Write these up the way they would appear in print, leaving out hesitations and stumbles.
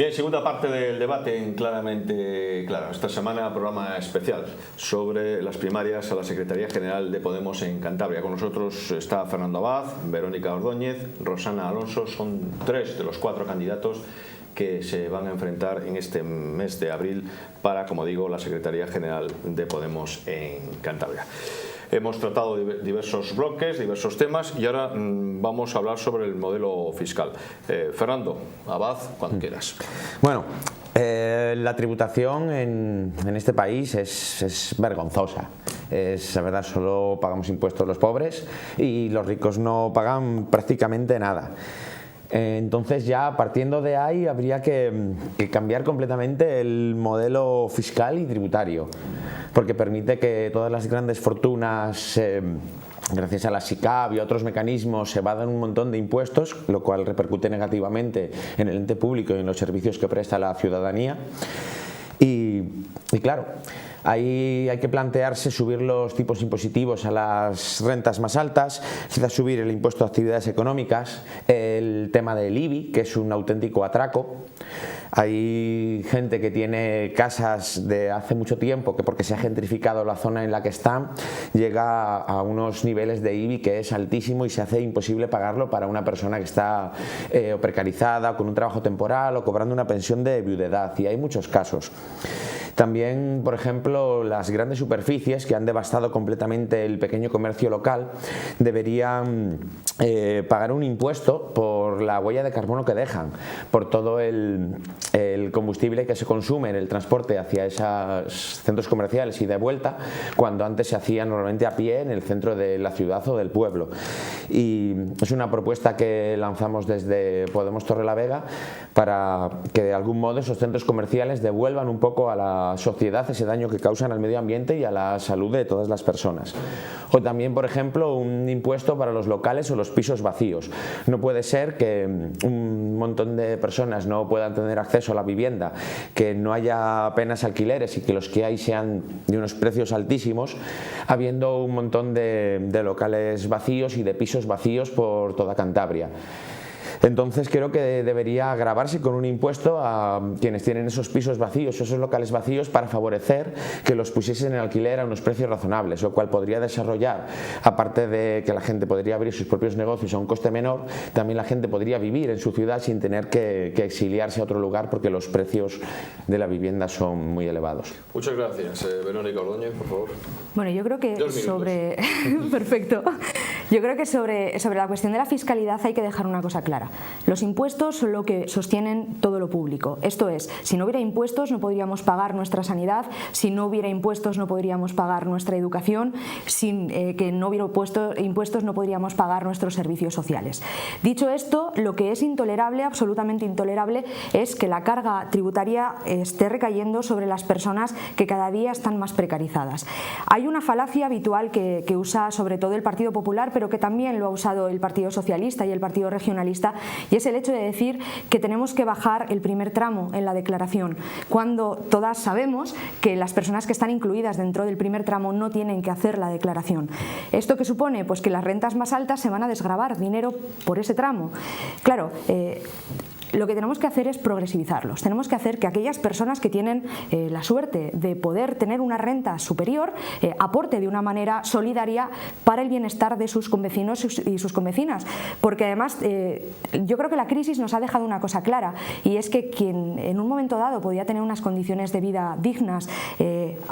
Bien, segunda parte del debate en Claramente Claro. Esta semana programa especial sobre las primarias a la Secretaría General de Podemos en Cantabria. Con nosotros está Fernando Abad, Verónica Ordóñez, Rosana Alonso. Son 3 de los 4 candidatos que se van a enfrentar en este mes de abril para, como digo, la Secretaría General de Podemos en Cantabria. Hemos tratado diversos bloques, diversos temas y ahora vamos a hablar sobre el modelo fiscal. Fernando Abad, cuando quieras. Bueno, la tributación en este país es vergonzosa. La verdad, solo pagamos impuestos los pobres y los ricos no pagan prácticamente nada. Entonces, ya partiendo de ahí, habría que cambiar completamente el modelo fiscal y tributario, porque permite que todas las grandes fortunas, gracias a la SICAV y a otros mecanismos, se evadan un montón de impuestos, lo cual repercute negativamente en el ente público y en los servicios que presta la ciudadanía. Y claro, ahí hay que plantearse subir los tipos impositivos a las rentas más altas, quizás subir el impuesto a actividades económicas, el tema del IBI, que es un auténtico atraco. Hay gente que tiene casas de hace mucho tiempo que, porque se ha gentrificado la zona en la que están, llega a unos niveles de IBI que es altísimo y se hace imposible pagarlo para una persona que está o precarizada, con un trabajo temporal o cobrando una pensión de viudedad, y hay muchos casos. También, por ejemplo, las grandes superficies que han devastado completamente el pequeño comercio local deberían pagar un impuesto por la huella de carbono que dejan, por todo el combustible que se consume en el transporte hacia esos centros comerciales y de vuelta, cuando antes se hacía normalmente a pie en el centro de la ciudad o del pueblo. Y es una propuesta que lanzamos desde Podemos Torrelavega para que de algún modo esos centros comerciales devuelvan un poco a la sociedad ese daño que causan al medio ambiente y a la salud de todas las personas. O también, por ejemplo, un impuesto para los locales o los pisos vacíos. No puede ser que un montón de personas no puedan tener acceso a la vivienda, que no haya apenas alquileres y que los que hay sean de unos precios altísimos, habiendo un montón de locales vacíos y de pisos vacíos por toda Cantabria. Entonces creo que debería gravarse con un impuesto a quienes tienen esos pisos vacíos, esos locales vacíos, para favorecer que los pusiesen en alquiler a unos precios razonables, lo cual podría desarrollar, aparte de que la gente podría abrir sus propios negocios a un coste menor, también la gente podría vivir en su ciudad sin tener que exiliarse a otro lugar porque los precios de la vivienda son muy elevados. Muchas gracias. Verónica Ordóñez, por favor. Bueno, yo creo que sobre... Perfecto. Yo creo que sobre la cuestión de la fiscalidad hay que dejar una cosa clara. Los impuestos son lo que sostienen todo lo público. Esto es, si no hubiera impuestos no podríamos pagar nuestra sanidad, si no hubiera impuestos no podríamos pagar nuestra educación, sin que no hubiera impuestos no podríamos pagar nuestros servicios sociales. Dicho esto, lo que es intolerable, absolutamente intolerable, es que la carga tributaria esté recayendo sobre las personas que cada día están más precarizadas. Hay una falacia habitual que usa sobre todo el Partido Popular, pero que también lo ha usado el Partido Socialista y el Partido Regionalista, y es el hecho de decir que tenemos que bajar el primer tramo en la declaración, cuando todas sabemos que las personas que están incluidas dentro del primer tramo no tienen que hacer la declaración. ¿Esto qué supone? Pues que las rentas más altas se van a desgravar dinero por ese tramo. Claro, lo que tenemos que hacer es progresivizarlos. Tenemos que hacer que aquellas personas que tienen la suerte de poder tener una renta superior aporte de una manera solidaria para el bienestar de sus convecinos y sus convecinas. Porque además yo creo que la crisis nos ha dejado una cosa clara, y es que quien en un momento dado podía tener unas condiciones de vida dignas,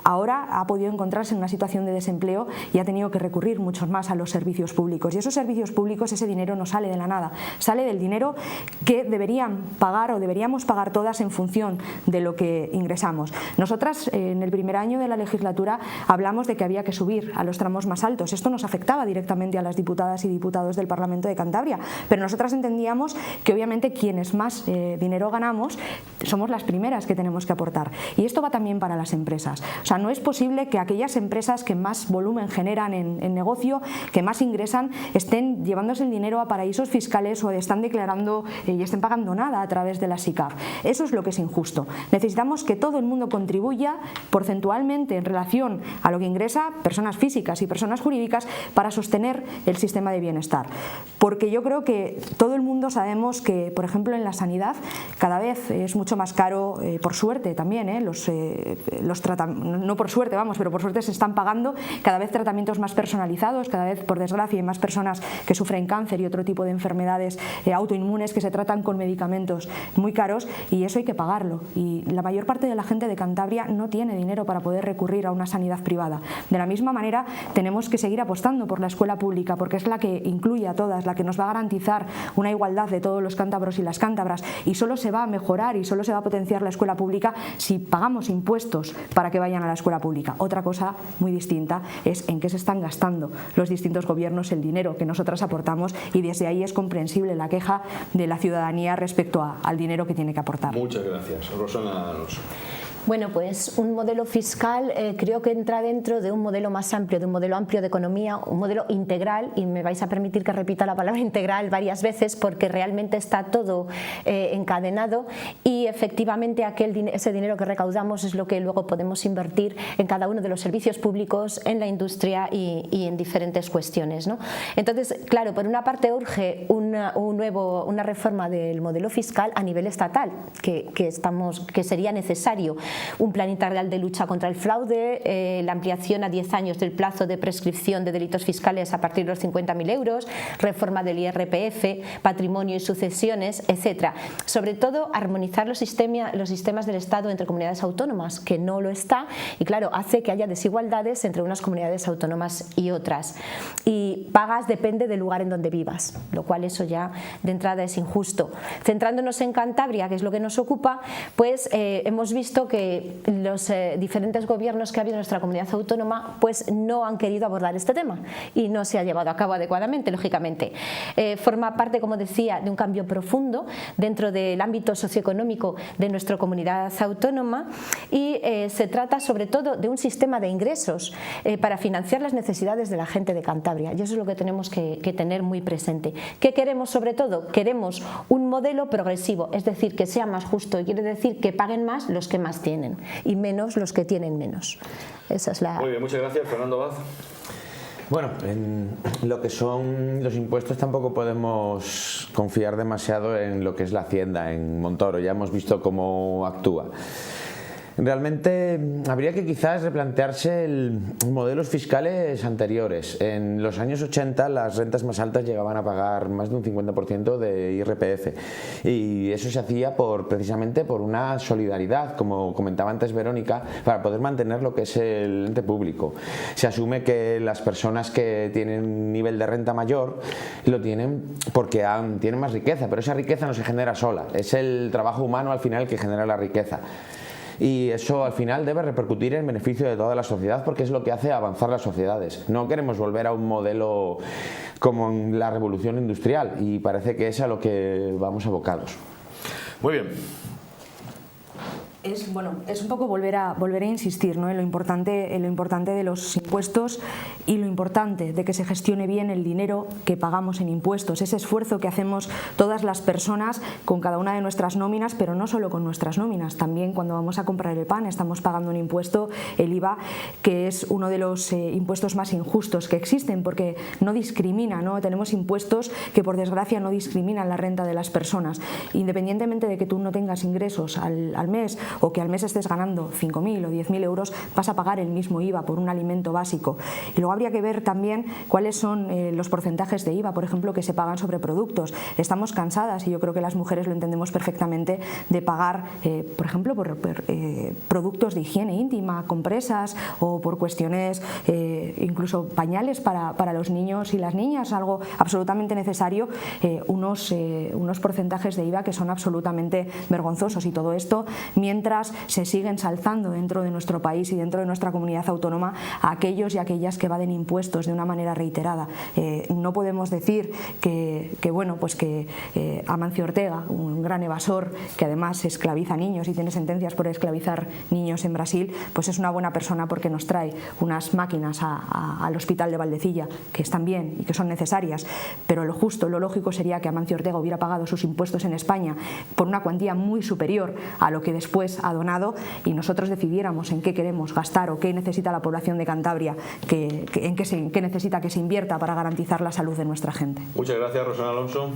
ahora ha podido encontrarse en una situación de desempleo y ha tenido que recurrir mucho más a los servicios públicos. Y esos servicios públicos, ese dinero no sale de la nada, sale del dinero que deberían pagar o deberíamos pagar todas en función de lo que ingresamos. Nosotras en el primer año de la legislatura hablamos de que había que subir a los tramos más altos. Esto nos afectaba directamente a las diputadas y diputados del Parlamento de Cantabria, pero nosotras entendíamos que obviamente quienes más dinero ganamos somos las primeras que tenemos que aportar, y esto va también para las empresas. O sea, no es posible que aquellas empresas que más volumen generan en negocio, que más ingresan, estén llevándose el dinero a paraísos fiscales o están declarando y estén pagando pagando nada a través de la SICAF. Eso es lo que es injusto. Necesitamos que todo el mundo contribuya porcentualmente en relación a lo que ingresa personas físicas y personas jurídicas para sostener el sistema de bienestar. Porque yo creo que todo el mundo sabemos que, por ejemplo, en la sanidad cada vez es mucho más caro, por suerte también, no por suerte, vamos, pero por suerte se están pagando cada vez tratamientos más personalizados, cada vez, por desgracia, hay más personas que sufren cáncer y otro tipo de enfermedades autoinmunes que se tratan con medicamentos muy caros, y eso hay que pagarlo. Y la mayor parte de la gente de Cantabria no tiene dinero para poder recurrir a una sanidad privada. De la misma manera, tenemos que seguir apostando por la escuela pública, porque es la que incluye a todas, la que nos va a garantizar una igualdad de todos los cántabros y las cántabras, y solo se va a mejorar y solo se va a potenciar la escuela pública si pagamos impuestos para que vayan a la escuela pública. Otra cosa muy distinta es en qué se están gastando los distintos gobiernos el dinero que nosotras aportamos, y desde ahí es comprensible la queja de la ciudadanía respecto al dinero que tiene que aportar. Muchas gracias. Rosana Alonso. Bueno, pues un modelo fiscal creo que entra dentro de un modelo más amplio, de un modelo amplio de economía, un modelo integral, y me vais a permitir que repita la palabra integral varias veces porque realmente está todo encadenado, y efectivamente ese dinero que recaudamos es lo que luego podemos invertir en cada uno de los servicios públicos, en la industria y en diferentes cuestiones, ¿no? Entonces, claro, por una parte urge una reforma del modelo fiscal a nivel estatal, que sería necesario. Un plan integral de lucha contra el fraude, la ampliación a 10 años del plazo de prescripción de delitos fiscales a partir de los 50.000 euros, reforma del IRPF, patrimonio y sucesiones, etc. Sobre todo, armonizar los sistemas del Estado entre comunidades autónomas, que no lo está, y claro, hace que haya desigualdades entre unas comunidades autónomas y otras. Y pagas depende del lugar en donde vivas, lo cual eso ya de entrada es injusto. Centrándonos en Cantabria, que es lo que nos ocupa, pues hemos visto que los diferentes gobiernos que ha habido en nuestra comunidad autónoma pues no han querido abordar este tema y no se ha llevado a cabo adecuadamente, lógicamente. Forma parte, como decía, de un cambio profundo dentro del ámbito socioeconómico de nuestra comunidad autónoma, y se trata sobre todo de un sistema de ingresos para financiar las necesidades de la gente de Cantabria, y eso es lo que tenemos que tener muy presente. ¿Qué queremos sobre todo? Queremos un modelo progresivo, es decir, que sea más justo, y quiere decir que paguen más los que más tienen y menos los que tienen menos. Esa es la... Muy bien, muchas gracias. Fernando Abad. Bueno, en lo que son los impuestos tampoco podemos confiar demasiado en lo que es la Hacienda, en Montoro. Ya hemos visto cómo actúa. Realmente habría que quizás replantearse modelos fiscales anteriores. En los años 80 las rentas más altas llegaban a pagar más de un 50% de IRPF, y eso se hacía precisamente por una solidaridad, como comentaba antes Verónica, para poder mantener lo que es el ente público. Se asume que las personas que tienen un nivel de renta mayor lo tienen porque tienen más riqueza, pero esa riqueza no se genera sola, es el trabajo humano al final que genera la riqueza. Y eso al final debe repercutir en beneficio de toda la sociedad, porque es lo que hace avanzar las sociedades. No queremos volver a un modelo como en la revolución industrial, y parece que es a lo que vamos abocados. Muy bien. Es un poco volver a insistir, ¿no?, en lo importante de los impuestos y lo importante de que se gestione bien el dinero que pagamos en impuestos, ese esfuerzo que hacemos todas las personas con cada una de nuestras nóminas, pero no solo con nuestras nóminas, también cuando vamos a comprar el pan estamos pagando un impuesto, el IVA, que es uno de los impuestos más injustos que existen, porque no discrimina, ¿no? Tenemos impuestos que por desgracia no discriminan la renta de las personas, independientemente de que tú no tengas ingresos al mes, o que al mes estés ganando 5.000 o 10.000 euros, vas a pagar el mismo IVA por un alimento básico. Y luego habría que ver también cuáles son los porcentajes de IVA, por ejemplo, que se pagan sobre productos. Estamos cansadas, y yo creo que las mujeres lo entendemos perfectamente, de pagar, por ejemplo, por productos de higiene íntima, compresas, o por cuestiones, incluso pañales para los niños y las niñas, algo absolutamente necesario, unos porcentajes de IVA que son absolutamente vergonzosos, y todo esto mientras mientras se sigue ensalzando dentro de nuestro país y dentro de nuestra comunidad autónoma a aquellos y aquellas que evaden impuestos de una manera reiterada. No podemos decir que Amancio Ortega, un gran evasor que además esclaviza niños y tiene sentencias por esclavizar niños en Brasil, pues es una buena persona porque nos trae unas máquinas al hospital de Valdecilla, que están bien y que son necesarias, pero lo justo, lo lógico sería que Amancio Ortega hubiera pagado sus impuestos en España por una cuantía muy superior a lo que después ha donado y nosotros decidiéramos en qué queremos gastar o qué necesita la población de Cantabria, en qué necesita que se invierta para garantizar la salud de nuestra gente. Muchas gracias, Rosana Alonso.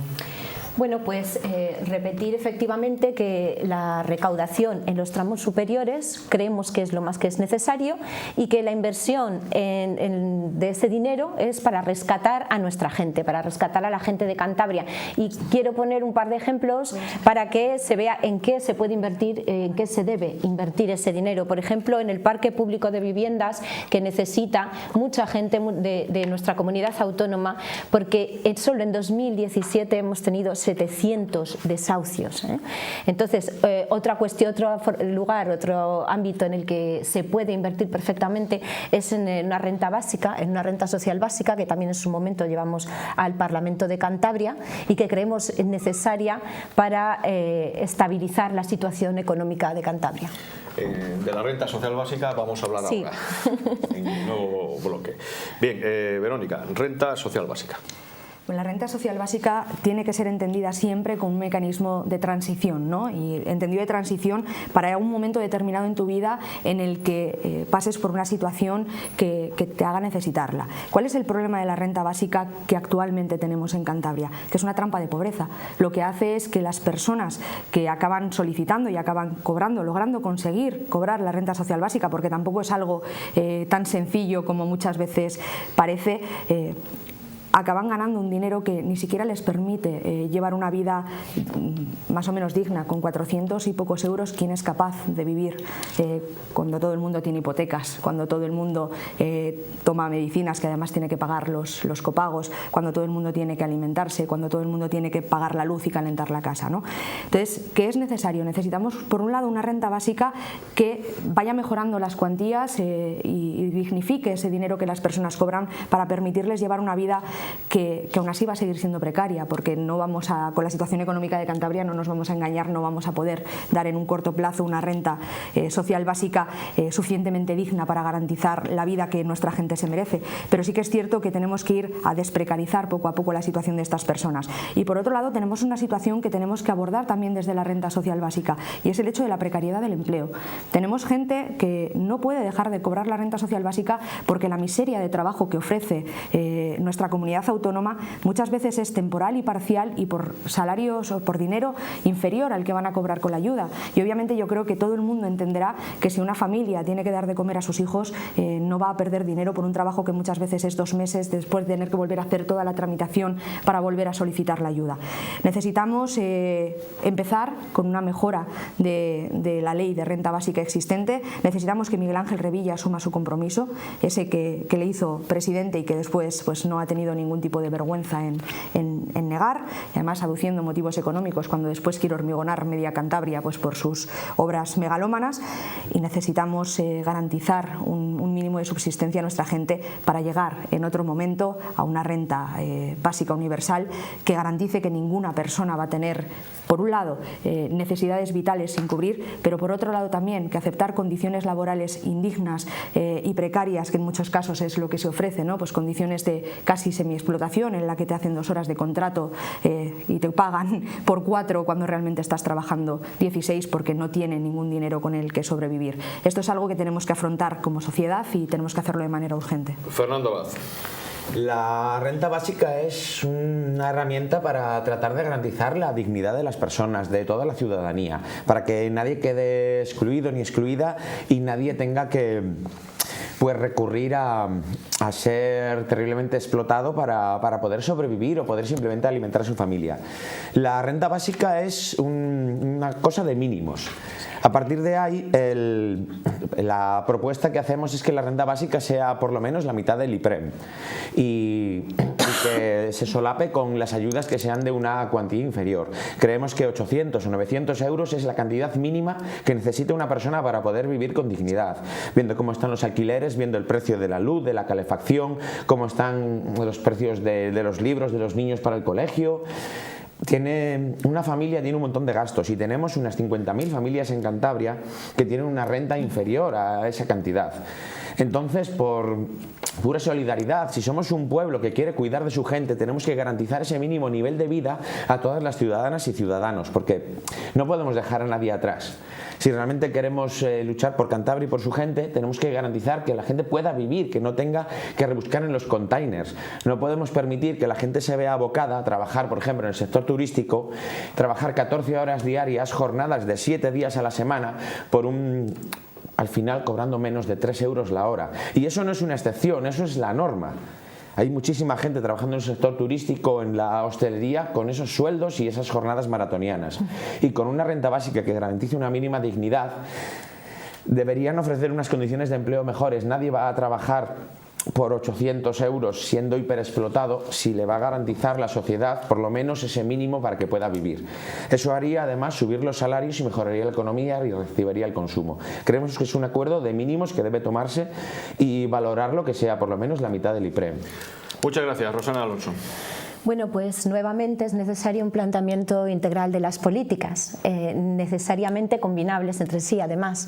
Bueno, pues repetir efectivamente que la recaudación en los tramos superiores creemos que es lo más que es necesario y que la inversión de ese dinero es para rescatar a nuestra gente, para rescatar a la gente de Cantabria. Y quiero poner un par de ejemplos para que se vea en qué se puede invertir, en qué se debe invertir ese dinero. Por ejemplo, en el parque público de viviendas que necesita mucha gente de nuestra comunidad autónoma, porque solo en 2017 hemos tenido 700 desahucios. Entonces, otra cuestión, otro lugar, otro ámbito en el que se puede invertir perfectamente es en una renta básica, en una renta social básica, que también en su momento llevamos al Parlamento de Cantabria y que creemos necesaria para estabilizar la situación económica de Cantabria. De la renta social básica vamos a hablar ahora, en un nuevo bloque. Bien, Verónica, renta social básica. La renta social básica tiene que ser entendida siempre como un mecanismo de transición, ¿no? Y entendido de transición para un momento determinado en tu vida en el que pases por una situación que te haga necesitarla. ¿Cuál es el problema de la renta básica que actualmente tenemos en Cantabria? Que es una trampa de pobreza. Lo que hace es que las personas que acaban solicitando y acaban cobrando, logrando conseguir cobrar la renta social básica, porque tampoco es algo tan sencillo como muchas veces parece, acaban ganando un dinero que ni siquiera les permite llevar una vida más o menos digna. Con 400 y pocos euros, ¿quién es capaz de vivir cuando todo el mundo tiene hipotecas, cuando todo el mundo toma medicinas que además tiene que pagar los copagos, cuando todo el mundo tiene que alimentarse, cuando todo el mundo tiene que pagar la luz y calentar la casa, ¿no? Entonces, ¿qué es necesario? Necesitamos, por un lado, una renta básica que vaya mejorando las cuantías y dignifique ese dinero que las personas cobran para permitirles llevar una vida que aún así va a seguir siendo precaria, porque con la situación económica de Cantabria no nos vamos a engañar, no vamos a poder dar en un corto plazo una renta social básica suficientemente digna para garantizar la vida que nuestra gente se merece, pero sí que es cierto que tenemos que ir a desprecarizar poco a poco la situación de estas personas. Y por otro lado tenemos una situación que tenemos que abordar también desde la renta social básica, y es el hecho de la precariedad del empleo. Tenemos gente que no puede dejar de cobrar la renta social básica porque la miseria de trabajo que ofrece nuestra comunidad autónoma muchas veces es temporal y parcial y por salarios o por dinero inferior al que van a cobrar con la ayuda. Y obviamente yo creo que todo el mundo entenderá que si una familia tiene que dar de comer a sus hijos, no va a perder dinero por un trabajo que muchas veces es 2 meses después de tener que volver a hacer toda la tramitación para volver a solicitar la ayuda. Necesitamos empezar con una mejora de la ley de renta básica existente. Necesitamos que Miguel Ángel Revilla asuma su compromiso, ese que le hizo presidente y que después pues no ha tenido ningún tipo de vergüenza en negar, y además aduciendo motivos económicos cuando después quiere hormigonar media Cantabria pues por sus obras megalómanas. Y necesitamos garantizar un mínimo de subsistencia a nuestra gente para llegar en otro momento a una renta básica universal que garantice que ninguna persona va a tener, por un lado, necesidades vitales sin cubrir, pero por otro lado también que aceptar condiciones laborales indignas y precarias, que en muchos casos es lo que se ofrece, ¿no? Pues condiciones de casi semi-explotación en la que te hacen 2 horas de contrato y te pagan por 4 cuando realmente estás trabajando 16 porque no tienen ningún dinero con el que sobrevivir. Esto es algo que tenemos que afrontar como sociedad y tenemos que hacerlo de manera urgente. Fernando Abad. La renta básica es una herramienta para tratar de garantizar la dignidad de las personas, de toda la ciudadanía, para que nadie quede excluido ni excluida y nadie tenga que pues recurrir a ser terriblemente explotado para poder sobrevivir o poder simplemente alimentar a su familia. La renta básica es una cosa de mínimos. A partir de ahí, la propuesta que hacemos es que la renta básica sea por lo menos la mitad del IPREM y que se solape con las ayudas que sean de una cuantía inferior. Creemos que 800 o 900 euros es la cantidad mínima que necesita una persona para poder vivir con dignidad, viendo cómo están los alquileres, viendo el precio de la luz, de la calefacción, cómo están los precios de los libros de los niños para el colegio. Una familia tiene un montón de gastos y tenemos unas 50.000 familias en Cantabria que tienen una renta inferior a esa cantidad. Entonces, por pura solidaridad, si somos un pueblo que quiere cuidar de su gente, tenemos que garantizar ese mínimo nivel de vida a todas las ciudadanas y ciudadanos, porque no podemos dejar a nadie atrás. Si realmente queremos luchar por Cantabria y por su gente, tenemos que garantizar que la gente pueda vivir, que no tenga que rebuscar en los containers. No podemos permitir que la gente se vea abocada a trabajar, por ejemplo, en el sector turístico, trabajar 14 horas diarias, jornadas de 7 días a la semana, al final cobrando menos de 3 euros la hora. Y eso no es una excepción, eso es la norma. Hay muchísima gente trabajando en el sector turístico, en la hostelería, con esos sueldos y esas jornadas maratonianas. Y con una renta básica que garantice una mínima dignidad, deberían ofrecer unas condiciones de empleo mejores. Nadie va a trabajar por 800 euros siendo hiperexplotado si le va a garantizar la sociedad por lo menos ese mínimo para que pueda vivir. Eso haría además subir los salarios y mejoraría la economía y reactivaría el consumo. Creemos que es un acuerdo de mínimos que debe tomarse y valorarlo que sea por lo menos la mitad del IPREM. Muchas gracias, Rosana Alonso. Bueno, pues nuevamente es necesario un planteamiento integral de las políticas, necesariamente combinables entre sí además,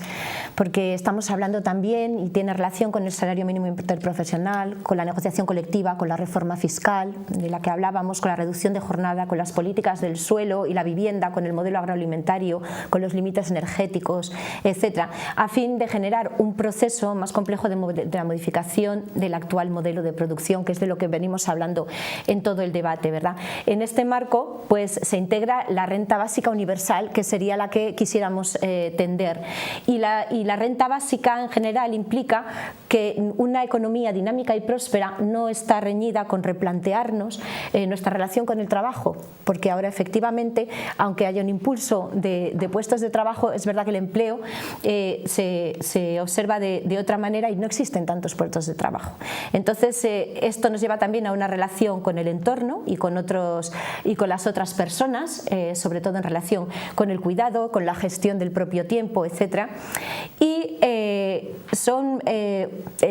porque estamos hablando también y tiene relación con el salario mínimo interprofesional, con la negociación colectiva, con la reforma fiscal de la que hablábamos, con la reducción de jornada, con las políticas del suelo y la vivienda, con el modelo agroalimentario, con los límites energéticos, etcétera, a fin de generar un proceso más complejo de la modificación del actual modelo de producción, que es de lo que venimos hablando en todo el debate, ¿verdad? En este marco pues se integra la renta básica universal, que sería la que quisiéramos tender, y la renta básica en general implica que una economía dinámica y próspera no está reñida con replantearnos nuestra relación con el trabajo, porque ahora efectivamente, aunque haya un impulso de puestos de trabajo, es verdad que el empleo se observa de otra manera y no existen tantos puestos de trabajo. Entonces esto nos lleva también a una relación con el entorno y con las otras personas, sobre todo en relación con el cuidado, con la gestión del propio tiempo, etcétera. Y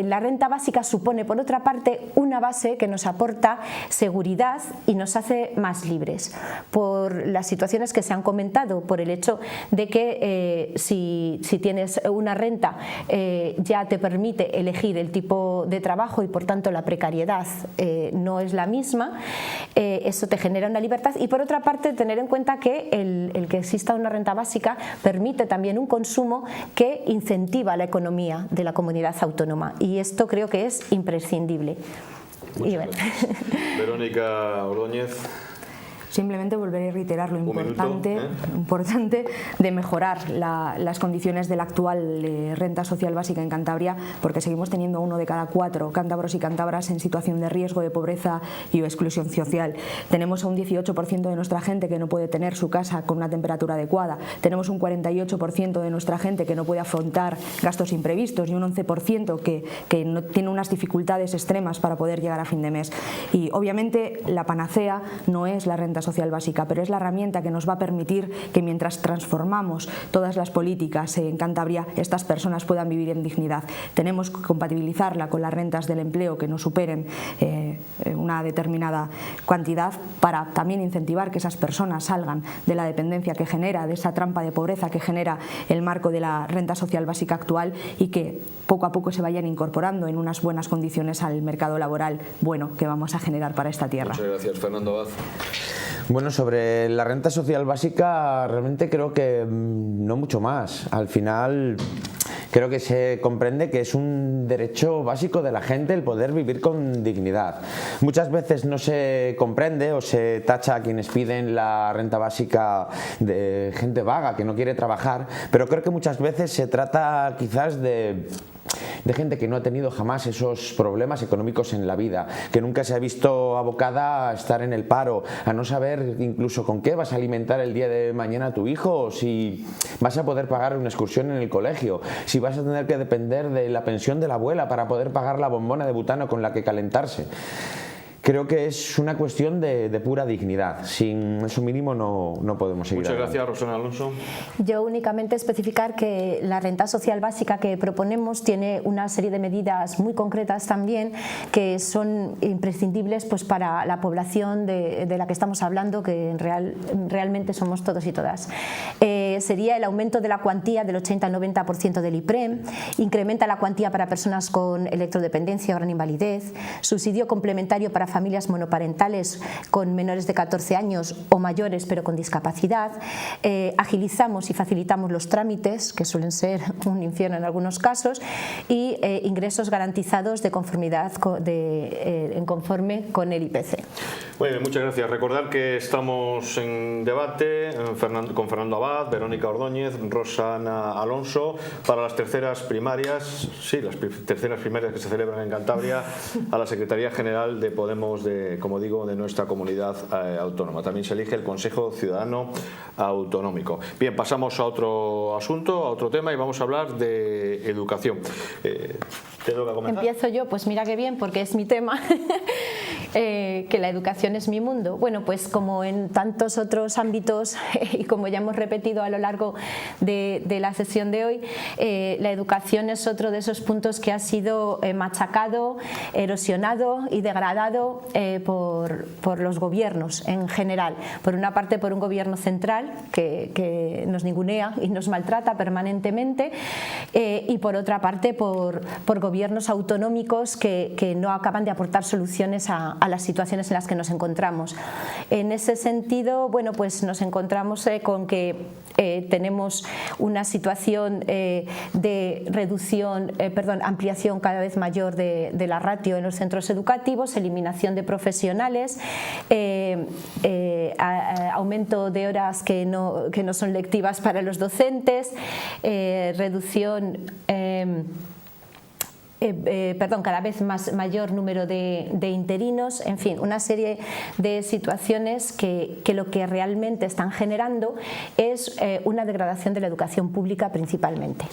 la renta básica supone, por otra parte, una base que nos aporta seguridad y nos hace más libres, por las situaciones que se han comentado, por el hecho de que si tienes una renta ya te permite elegir el tipo de trabajo y por tanto la precariedad no es la misma. Eso te genera una libertad y por otra parte tener en cuenta que el que exista una renta básica permite también un consumo que incentiva la economía de la comunidad autónoma y esto creo que es imprescindible. Verónica Ordóñez. Simplemente volveré a reiterar lo importante de mejorar las condiciones de la actual renta social básica en Cantabria, porque seguimos teniendo 1 de cada 4 cántabros y cántabras en situación de riesgo de pobreza y exclusión social. Tenemos a un 18% de nuestra gente que no puede tener su casa con una temperatura adecuada. Tenemos un 48% de nuestra gente que no puede afrontar gastos imprevistos y un 11% que no tiene unas dificultades extremas para poder llegar a fin de mes. Y obviamente la panacea no es la renta social básica, pero es la herramienta que nos va a permitir que mientras transformamos todas las políticas en Cantabria, estas personas puedan vivir en dignidad. Tenemos que compatibilizarla con las rentas del empleo que no superen una determinada cantidad para también incentivar que esas personas salgan de la dependencia que genera, de esa trampa de pobreza que genera el marco de la renta social básica actual y que poco a poco se vayan incorporando en unas buenas condiciones al mercado laboral bueno que vamos a generar para esta tierra. Muchas gracias, Fernando Abad. Bueno, sobre la renta social básica realmente creo que no mucho más. Al final creo que se comprende que es un derecho básico de la gente el poder vivir con dignidad. Muchas veces no se comprende o se tacha a quienes piden la renta básica de gente vaga que no quiere trabajar, pero creo que muchas veces se trata quizás de de gente que no ha tenido jamás esos problemas económicos en la vida, que nunca se ha visto abocada a estar en el paro, a no saber incluso con qué vas a alimentar el día de mañana a tu hijo, si vas a poder pagar una excursión en el colegio, si vas a tener que depender de la pensión de la abuela para poder pagar la bombona de butano con la que calentarse. Creo que es una cuestión de pura dignidad. Sin eso mínimo no podemos seguir. Muchas gracias, Rosana Alonso. Yo únicamente especificar que la renta social básica que proponemos tiene una serie de medidas muy concretas también que son imprescindibles pues, para la población de la que estamos hablando, que realmente somos todos y todas. Sería el aumento de la cuantía del 80 al 90% del IPREM, incrementa la cuantía para personas con electrodependencia o gran invalidez, subsidio complementario para familias monoparentales con menores de 14 años o mayores pero con discapacidad, agilizamos y facilitamos los trámites, que suelen ser un infierno en algunos casos, y ingresos garantizados de conformidad en conforme con el IPC. Muy bien, muchas gracias. Recordar que estamos en debate con Fernando Abad, Verónica Ordóñez, Rosana Alonso, para las terceras primarias, terceras primarias que se celebran en Cantabria, a la Secretaría General de Podemos como digo, de nuestra comunidad autónoma. También se elige el Consejo Ciudadano Autonómico. Bien, pasamos a otro asunto, a otro tema, y vamos a hablar de educación. ¿Te toca comenzar? Empiezo yo, pues mira qué bien, porque es mi tema, que la educación es mi mundo. Bueno, pues como en tantos otros ámbitos y como ya hemos repetido a lo largo de la sesión de hoy, la educación es otro de esos puntos que ha sido machacado, erosionado y degradado por los gobiernos en general. Por una parte por un gobierno central que nos ningunea y nos maltrata permanentemente, y por otra parte por gobiernos autonómicos que no acaban de aportar soluciones a las situaciones en las que nos encontramos. En ese sentido, bueno, pues nos encontramos con que tenemos una situación de ampliación cada vez mayor de la ratio en los centros educativos, eliminación de profesionales, aumento de horas que no son lectivas para los docentes, reducción cada vez mayor número de interinos, en fin, una serie de situaciones que lo que realmente están generando es una degradación de la educación pública principalmente.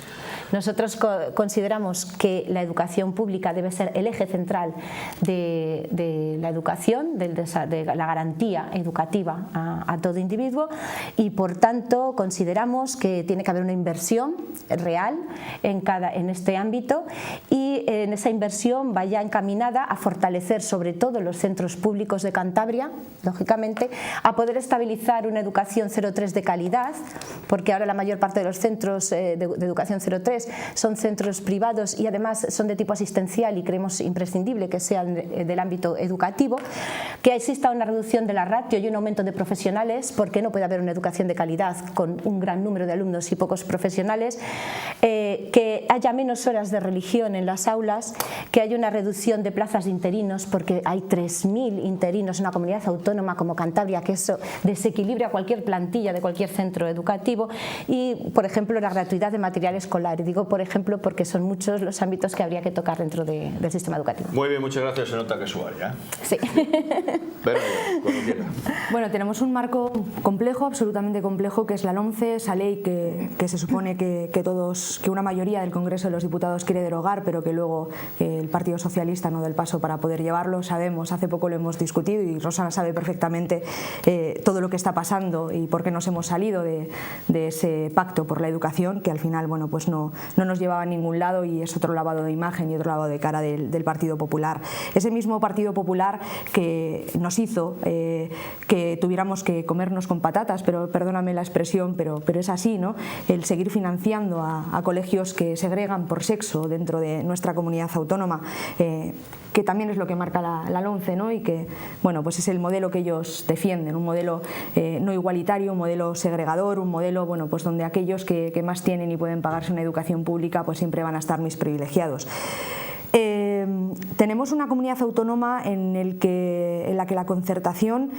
Nosotros consideramos que la educación pública debe ser el eje central de la educación, de la garantía educativa a todo individuo, y por tanto consideramos que tiene que haber una inversión real en este ámbito, y en esa inversión vaya encaminada a fortalecer sobre todo los centros públicos de Cantabria, lógicamente, a poder estabilizar una educación 0-3 de calidad, porque ahora la mayor parte de los centros de educación 0-3 son centros privados y además son de tipo asistencial, y creemos imprescindible que sean del ámbito educativo, que exista una reducción de la ratio y un aumento de profesionales, porque no puede haber una educación de calidad con un gran número de alumnos y pocos profesionales, que haya menos horas de religión en las aulas, que haya una reducción de plazas de interinos, porque hay 3.000 interinos en una comunidad autónoma como Cantabria, que eso desequilibra cualquier plantilla de cualquier centro educativo, y por ejemplo la gratuidad de material escolar. Y digo por ejemplo porque son muchos los ámbitos que habría que tocar dentro del sistema educativo. Muy bien, muchas gracias, se nota que es su área. Sí. Pero, cuando quiera. Bueno, tenemos un marco complejo, absolutamente complejo, que es la LOMCE, esa ley que se supone que una mayoría del Congreso de los Diputados quiere derogar, pero que luego el Partido Socialista no da el paso para poder llevarlo. Sabemos, hace poco lo hemos discutido y Rosana sabe perfectamente todo lo que está pasando y por qué nos hemos salido de ese pacto por la educación, que al final, bueno, pues no nos llevaba a ningún lado, y es otro lavado de imagen y otro lavado de cara del Partido Popular. Ese mismo Partido Popular que nos hizo que tuviéramos que comernos con patatas, pero perdóname la expresión, pero es así, ¿no? El seguir financiando a colegios que segregan por sexo dentro de nuestra comunidad autónoma, que también es lo que marca la LOMCE, ¿no? Y que, bueno, pues es el modelo que ellos defienden, un modelo no igualitario, un modelo segregador, un modelo, bueno, pues donde aquellos que más tienen y pueden pagarse una educación pública pues siempre van a estar más privilegiados. Tenemos una comunidad autónoma en el que la que la concertación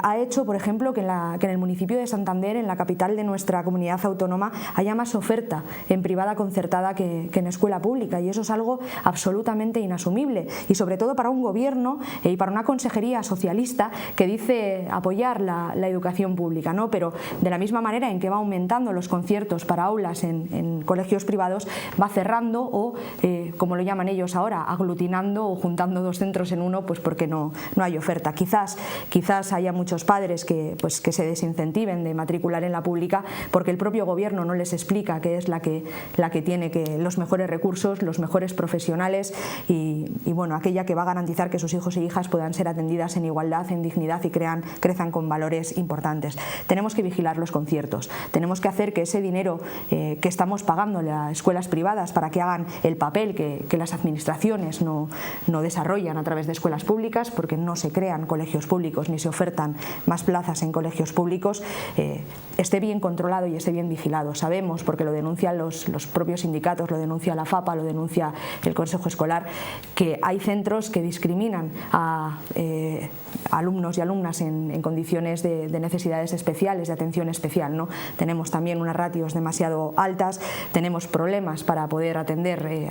ha hecho, por ejemplo, que en el municipio de Santander, en la capital de nuestra comunidad autónoma, haya más oferta en privada concertada que en escuela pública, y eso es algo absolutamente inasumible, y sobre todo para un gobierno y para una consejería socialista que dice apoyar la educación pública, ¿no? Pero de la misma manera en que va aumentando los conciertos para aulas en colegios privados, va cerrando o, como lo llaman ellos ahora, aglutinando o juntando dos centros en uno, pues porque no hay oferta. Quizás haya muchos padres que se desincentiven de matricular en la pública porque el propio gobierno no les explica que es la que tiene los mejores recursos, los mejores profesionales y bueno, aquella que va a garantizar que sus hijos e hijas puedan ser atendidas en igualdad, en dignidad y crezcan con valores importantes. Tenemos que vigilar los conciertos, tenemos que hacer que ese dinero que estamos pagando a las escuelas privadas para que hagan el papel que las administraciones no desarrollan a través de escuelas públicas, porque no se crean colegios públicos ni se ofertan más plazas en colegios públicos, esté bien controlado y esté bien vigilado. Sabemos, porque lo denuncian los propios sindicatos, lo denuncia la FAPA, lo denuncia el Consejo Escolar, que hay centros que discriminan a alumnos y alumnas en condiciones de necesidades especiales, de atención especial, ¿no? Tenemos también unas ratios demasiado altas, tenemos problemas para poder atender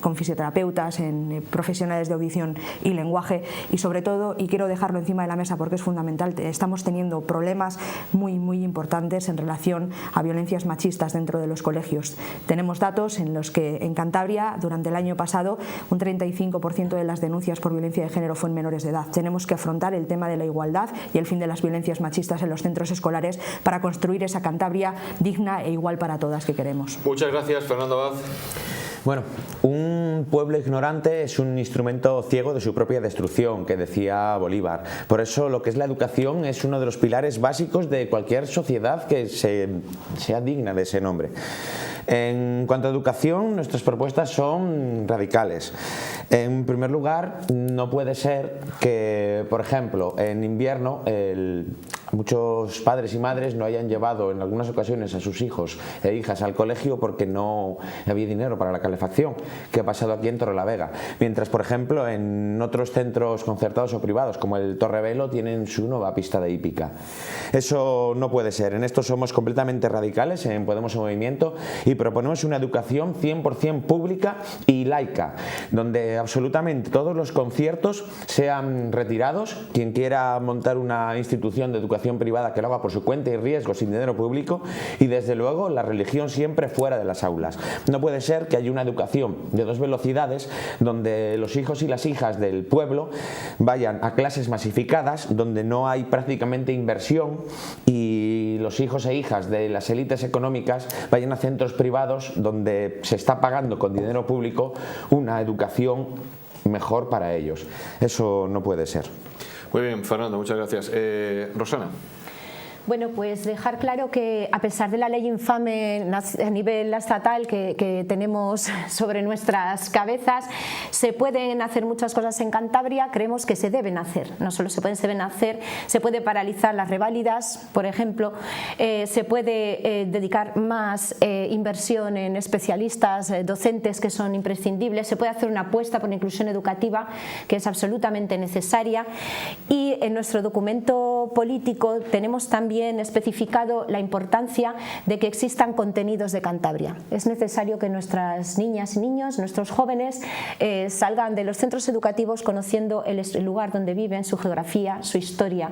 con fisioterapeutas, en profesionales de audición y lenguaje, y sobre todo, y quiero dejarlo encima de la mesa porque es fundamental, estamos teniendo problemas muy importantes en relación a violencias machistas dentro de los colegios. Tenemos datos en los que en Cantabria durante el año pasado un 35% de las denuncias por violencia de género fue en menores de edad. Tenemos que afrontar el tema de la igualdad y el fin de las violencias machistas en los centros escolares para construir esa Cantabria digna e igual para todas que queremos. Muchas gracias, Fernando Abad. Bueno, un pueblo ignorante es un instrumento ciego de su propia destrucción, que decía Bolívar. Por eso lo que es la educación es uno de los pilares básicos de cualquier sociedad que sea digna de ese nombre. En cuanto a educación, nuestras propuestas son radicales. En primer lugar, no puede ser que, por ejemplo, en invierno muchos padres y madres no hayan llevado en algunas ocasiones a sus hijos e hijas al colegio porque no había dinero para la calefacción, que ha pasado aquí en Torrelavega. Mientras, por ejemplo, en otros centros concertados o privados, como el Torrevelo, tienen su nueva pista de hípica. Eso no puede ser. En esto somos completamente radicales en Podemos en Movimiento y proponemos una educación 100% pública y laica, donde absolutamente todos los conciertos sean retirados. Quien quiera montar una institución de educación privada que lo haga por su cuenta y riesgo, sin dinero público, y desde luego la religión siempre fuera de las aulas. No puede ser que haya una educación de dos velocidades donde los hijos y las hijas del pueblo vayan a clases masificadas donde no hay prácticamente inversión y los hijos e hijas de las élites económicas vayan a centros privados donde se está pagando con dinero público una educación mejor para ellos. Eso no puede ser. Muy bien, Fernando, muchas gracias. Rosana. Bueno, pues dejar claro que a pesar de la ley infame a nivel estatal que tenemos sobre nuestras cabezas, se pueden hacer muchas cosas en Cantabria, creemos que se deben hacer. No solo se deben hacer, se puede paralizar las reválidas, por ejemplo, se puede dedicar más inversión en especialistas, docentes que son imprescindibles, se puede hacer una apuesta por la inclusión educativa que es absolutamente necesaria, y en nuestro documento político tenemos también especificado la importancia de que existan contenidos de Cantabria. Es necesario que nuestras niñas y niños, nuestros jóvenes salgan de los centros educativos conociendo el lugar donde viven, su geografía, su historia,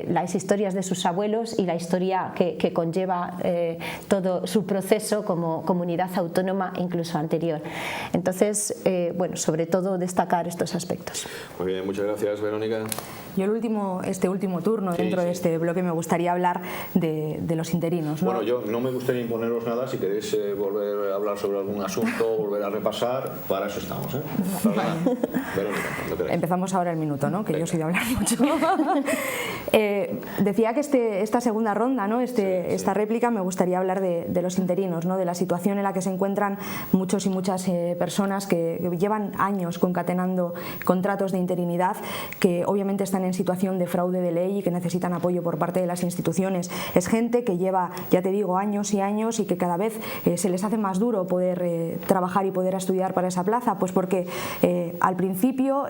las historias de sus abuelos y la historia que conlleva todo su proceso como comunidad autónoma incluso anterior. Entonces, bueno, sobre todo destacar estos aspectos. Muy bien, muchas gracias, Verónica. Yo este último turno dentro de este bloque me gustaría hablar de los interinos, ¿no? Bueno, yo no me gustaría imponeros nada. Si queréis volver a hablar sobre algún asunto, volver a repasar, para eso estamos, ¿eh? Vale. Verónica, cuando queráis. Empezamos ahora el minuto, ¿no? Que venga. Yo soy de hablar mucho. Decía que esta segunda ronda, ¿no? Esta réplica, me gustaría hablar de los interinos, ¿no? De la situación en la que se encuentran muchos y muchas personas que llevan años concatenando contratos de interinidad, que obviamente están en situación de fraude de ley y que necesitan apoyo por parte de las instituciones. Es gente que lleva, ya te digo, años y años y que cada vez se les hace más duro poder trabajar y poder estudiar para esa plaza, pues porque al principio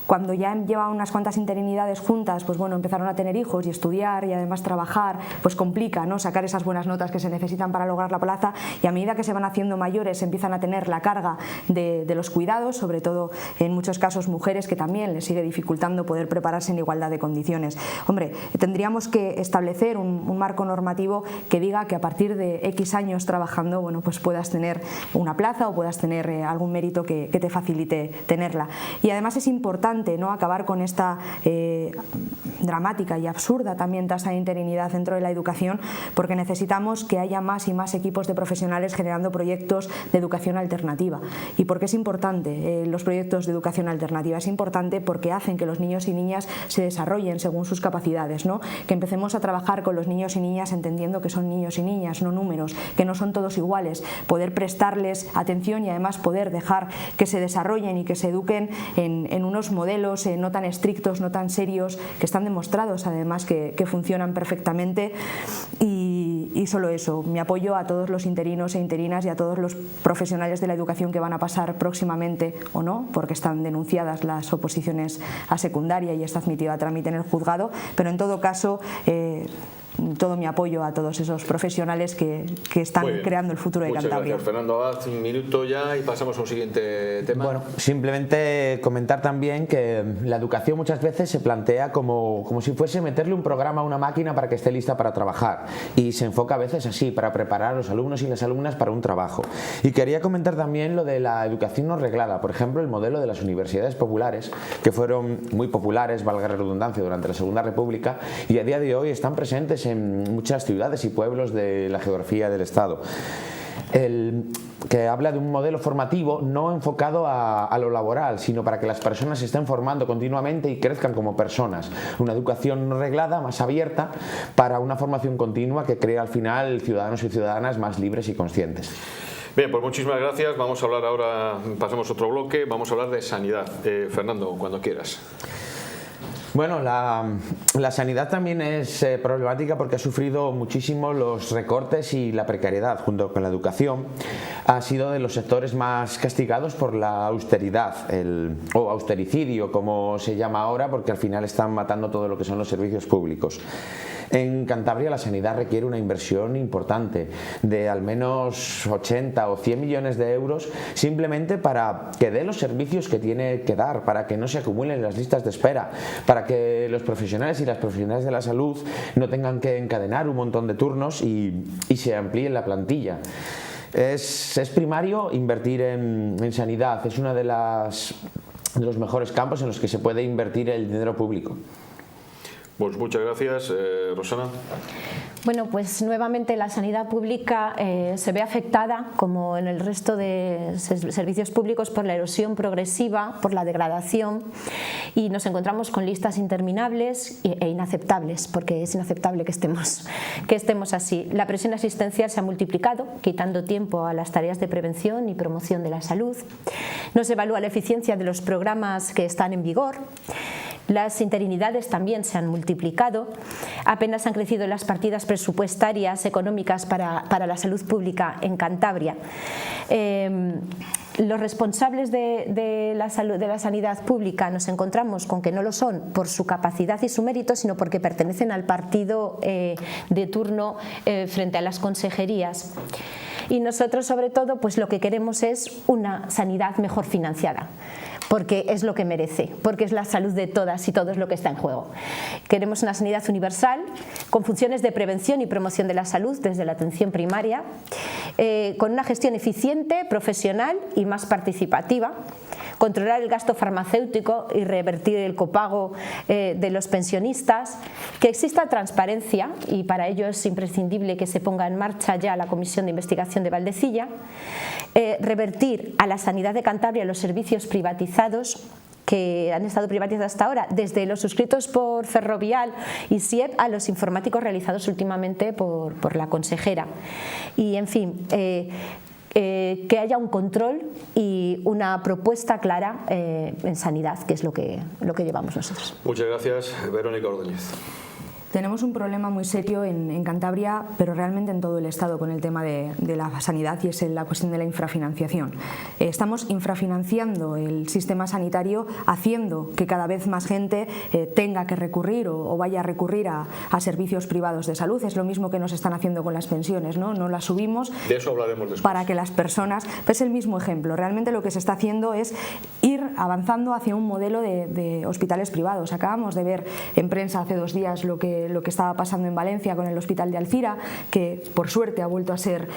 cuando ya llevan unas cuantas interinidades juntas, pues bueno, empezaron a tener hijos y estudiar y además trabajar, pues complica, ¿no?, sacar esas buenas notas que se necesitan para lograr la plaza, y a medida que se van haciendo mayores empiezan a tener la carga de los cuidados, sobre todo en muchos casos mujeres, que también les sigue dificultando poder prepararse en igualdad de condiciones. Hombre, tendríamos que establecer un marco normativo que diga que a partir de X años trabajando, bueno, pues puedas tener una plaza o puedas tener algún mérito que te facilite tenerla. Y además es importante, ¿no?, acabar con esta dramática y absurda también tasa de interinidad dentro de la educación, porque necesitamos que haya más y más equipos de profesionales generando proyectos de educación alternativa. ¿Y por qué es importante los proyectos de educación alternativa? Es importante porque hacen que los niños y niñas se desarrollen según sus capacidades, ¿no?, que empecemos a trabajar con los niños y niñas entendiendo que son niños y niñas, no números, que no son todos iguales, poder prestarles atención y además poder dejar que se desarrollen y que se eduquen en unos modelos no tan estrictos, no tan serios, que están demostrados además que funcionan perfectamente. Y solo eso, mi apoyo a todos los interinos e interinas y a todos los profesionales de la educación que van a pasar próximamente o no, porque están denunciadas las oposiciones a secundaria y está admitido a trámite en el juzgado, pero en todo caso todo mi apoyo a todos esos profesionales que están creando el futuro de Cantabria. Muchas gracias, Fernando Abad. Un minuto ya y pasamos a un siguiente tema. Bueno, simplemente comentar también que la educación muchas veces se plantea como si fuese meterle un programa a una máquina para que esté lista para trabajar, y se enfoca a veces así, para preparar a los alumnos y las alumnas para un trabajo. Y quería comentar también lo de la educación no reglada, por ejemplo el modelo de las universidades populares, que fueron muy populares, valga la redundancia, durante la Segunda República, y a día de hoy están presentes en muchas ciudades y pueblos de la geografía del Estado. Que habla de un modelo formativo no enfocado a lo laboral, sino para que las personas se estén formando continuamente y crezcan como personas. Una educación no reglada, más abierta, para una formación continua que crea al final ciudadanos y ciudadanas más libres y conscientes. Bien, pues muchísimas gracias. Vamos a hablar ahora, pasamos a otro bloque, vamos a hablar de sanidad. Fernando, cuando quieras. Bueno, la sanidad también es problemática porque ha sufrido muchísimo los recortes y la precariedad, junto con la educación. Ha sido de los sectores más castigados por la austeridad, o austericidio, como se llama ahora, porque al final están matando todo lo que son los servicios públicos. En Cantabria la sanidad requiere una inversión importante de al menos 80 o 100 millones de euros simplemente para que dé los servicios que tiene que dar, para que no se acumulen las listas de espera, para que los profesionales y las profesionales de la salud no tengan que encadenar un montón de turnos y se amplíe la plantilla. Es primario invertir en sanidad, es uno de los mejores campos en los que se puede invertir el dinero público. Pues muchas gracias, Rosana. Bueno, pues nuevamente la sanidad pública se ve afectada, como en el resto de servicios públicos, por la erosión progresiva, por la degradación, y nos encontramos con listas interminables e inaceptables, porque es inaceptable que estemos así. La presión asistencial se ha multiplicado, quitando tiempo a las tareas de prevención y promoción de la salud. No se evalúa la eficiencia de los programas que están en vigor. Las interinidades también se han multiplicado, apenas han crecido las partidas presupuestarias económicas para la salud pública en Cantabria. Los responsables de la sanidad pública nos encontramos con que no lo son por su capacidad y su mérito, sino porque pertenecen al partido de turno frente a las consejerías. Y nosotros, sobre todo, pues lo que queremos es una sanidad mejor financiada, porque es lo que merece, porque es la salud de todas y todos lo que está en juego. Queremos una sanidad universal con funciones de prevención y promoción de la salud desde la atención primaria, con una gestión eficiente, profesional y más participativa, controlar el gasto farmacéutico y revertir el copago de los pensionistas, que exista transparencia, y para ello es imprescindible que se ponga en marcha ya la Comisión de Investigación de Valdecilla, revertir a la sanidad de Cantabria los servicios privatizados que han estado privatizados hasta ahora, desde los suscritos por Ferrovial y SIEP a los informáticos realizados últimamente por la consejera. Y en fin, que haya un control y una propuesta clara en sanidad, que es lo que llevamos nosotros. Muchas gracias, Verónica Ordóñez. Tenemos un problema muy serio en Cantabria, pero realmente en todo el Estado, con el tema de la sanidad, y es la cuestión de la infrafinanciación. Estamos infrafinanciando el sistema sanitario, haciendo que cada vez más gente tenga que recurrir o vaya a recurrir a servicios privados de salud. Es lo mismo que nos están haciendo con las pensiones, ¿no? No las subimos. De eso hablaremos después. Para que las personas... Es el mismo ejemplo. Realmente lo que se está haciendo es ir avanzando hacia un modelo de hospitales privados. Acabamos de ver en prensa hace 2 días lo que estaba pasando en Valencia con el hospital de Alcira, que por suerte ha vuelto a ser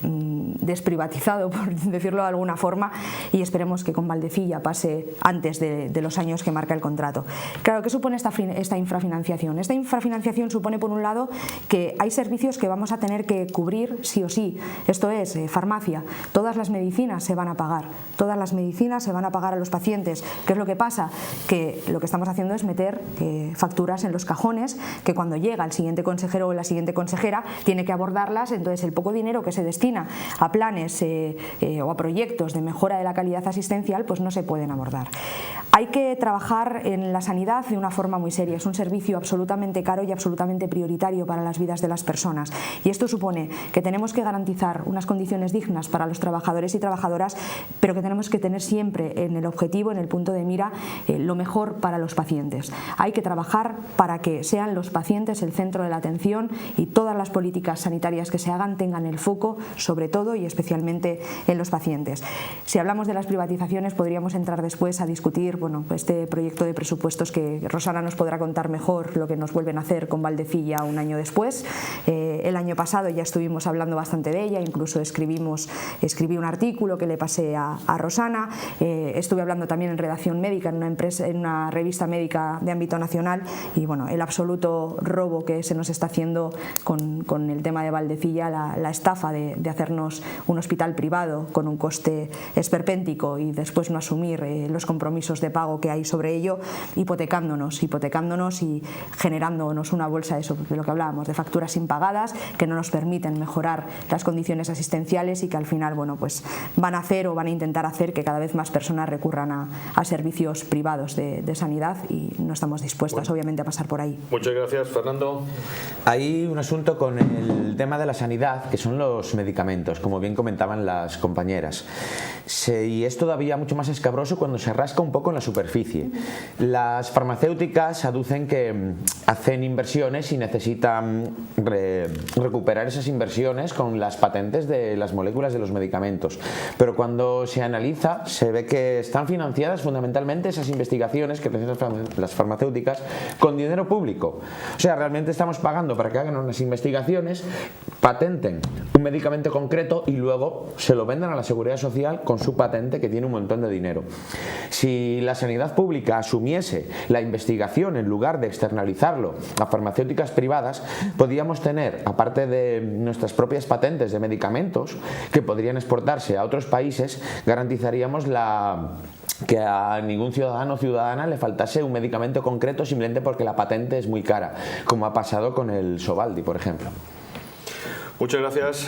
desprivatizado, por decirlo de alguna forma, y esperemos que con Valdecilla pase antes de los años que marca el contrato. Claro, ¿qué supone esta infrafinanciación? Esta infrafinanciación supone, por un lado, que hay servicios que vamos a tener que cubrir sí o sí. Esto es, farmacia. Todas las medicinas se van a pagar. Todas las medicinas se van a pagar a los pacientes. ¿Qué es lo que pasa? Que lo que estamos haciendo es meter facturas en los cajones, que cuando llega el siguiente consejero o la siguiente consejera tiene que abordarlas. Entonces el poco dinero que se destina a planes o a proyectos de mejora de la calidad asistencial pues no se pueden abordar. Hay que trabajar en la sanidad de una forma muy seria. Es un servicio absolutamente caro y absolutamente prioritario para las vidas de las personas, y esto supone que tenemos que garantizar unas condiciones dignas para los trabajadores y trabajadoras, pero que tenemos que tener siempre en el objetivo, en el punto de mira, lo mejor para los pacientes. Hay que trabajar para que sean los pacientes el centro de la atención y todas las políticas sanitarias que se hagan tengan el foco sobre todo y especialmente en los pacientes. Si hablamos de las privatizaciones, podríamos entrar después a discutir este proyecto de presupuestos, que Rosana nos podrá contar mejor lo que nos vuelven a hacer con Valdecilla un año después. El año pasado ya estuvimos hablando bastante de ella, incluso escribí un artículo que le pasé a Rosana. Estuve hablando también en Redacción Médica, en una revista médica de ámbito nacional, y el absoluto robo que se nos está haciendo con el tema de Valdecilla, la estafa de hacernos un hospital privado con un coste esperpéntico y después no asumir los compromisos de pago que hay sobre ello, hipotecándonos y generándonos una bolsa de lo que hablábamos, de facturas impagadas que no nos permiten mejorar las condiciones asistenciales y que al final van a hacer o van a intentar hacer que cada vez más personas recurran a servicios privados de sanidad, y no estamos dispuestas obviamente a pasar por ahí. Muchas gracias, Fernando. Hay un asunto con el tema de la sanidad, que son los medicamentos, como bien comentaban las compañeras. Y es todavía mucho más escabroso cuando se rasca un poco en la superficie. Las farmacéuticas aducen que hacen inversiones y necesitan recuperar esas inversiones con las patentes de las moléculas de los medicamentos, pero cuando se analiza se ve que están financiadas fundamentalmente esas investigaciones que realizan las farmacéuticas con dinero público. O sea, realmente estamos pagando para que hagan unas investigaciones, patenten un medicamento concreto y luego se lo vendan a la Seguridad Social con su patente, que tiene un montón de dinero. Si la sanidad pública asumiese la investigación en lugar de externalizarlo a farmacéuticas privadas, podríamos tener, aparte de nuestras propias patentes de medicamentos que podrían exportarse a otros países, garantizaríamos que a ningún ciudadano o ciudadana le faltase un medicamento concreto simplemente porque la patente es muy cara, como ha pasado con el Sovaldi, por ejemplo. Muchas gracias,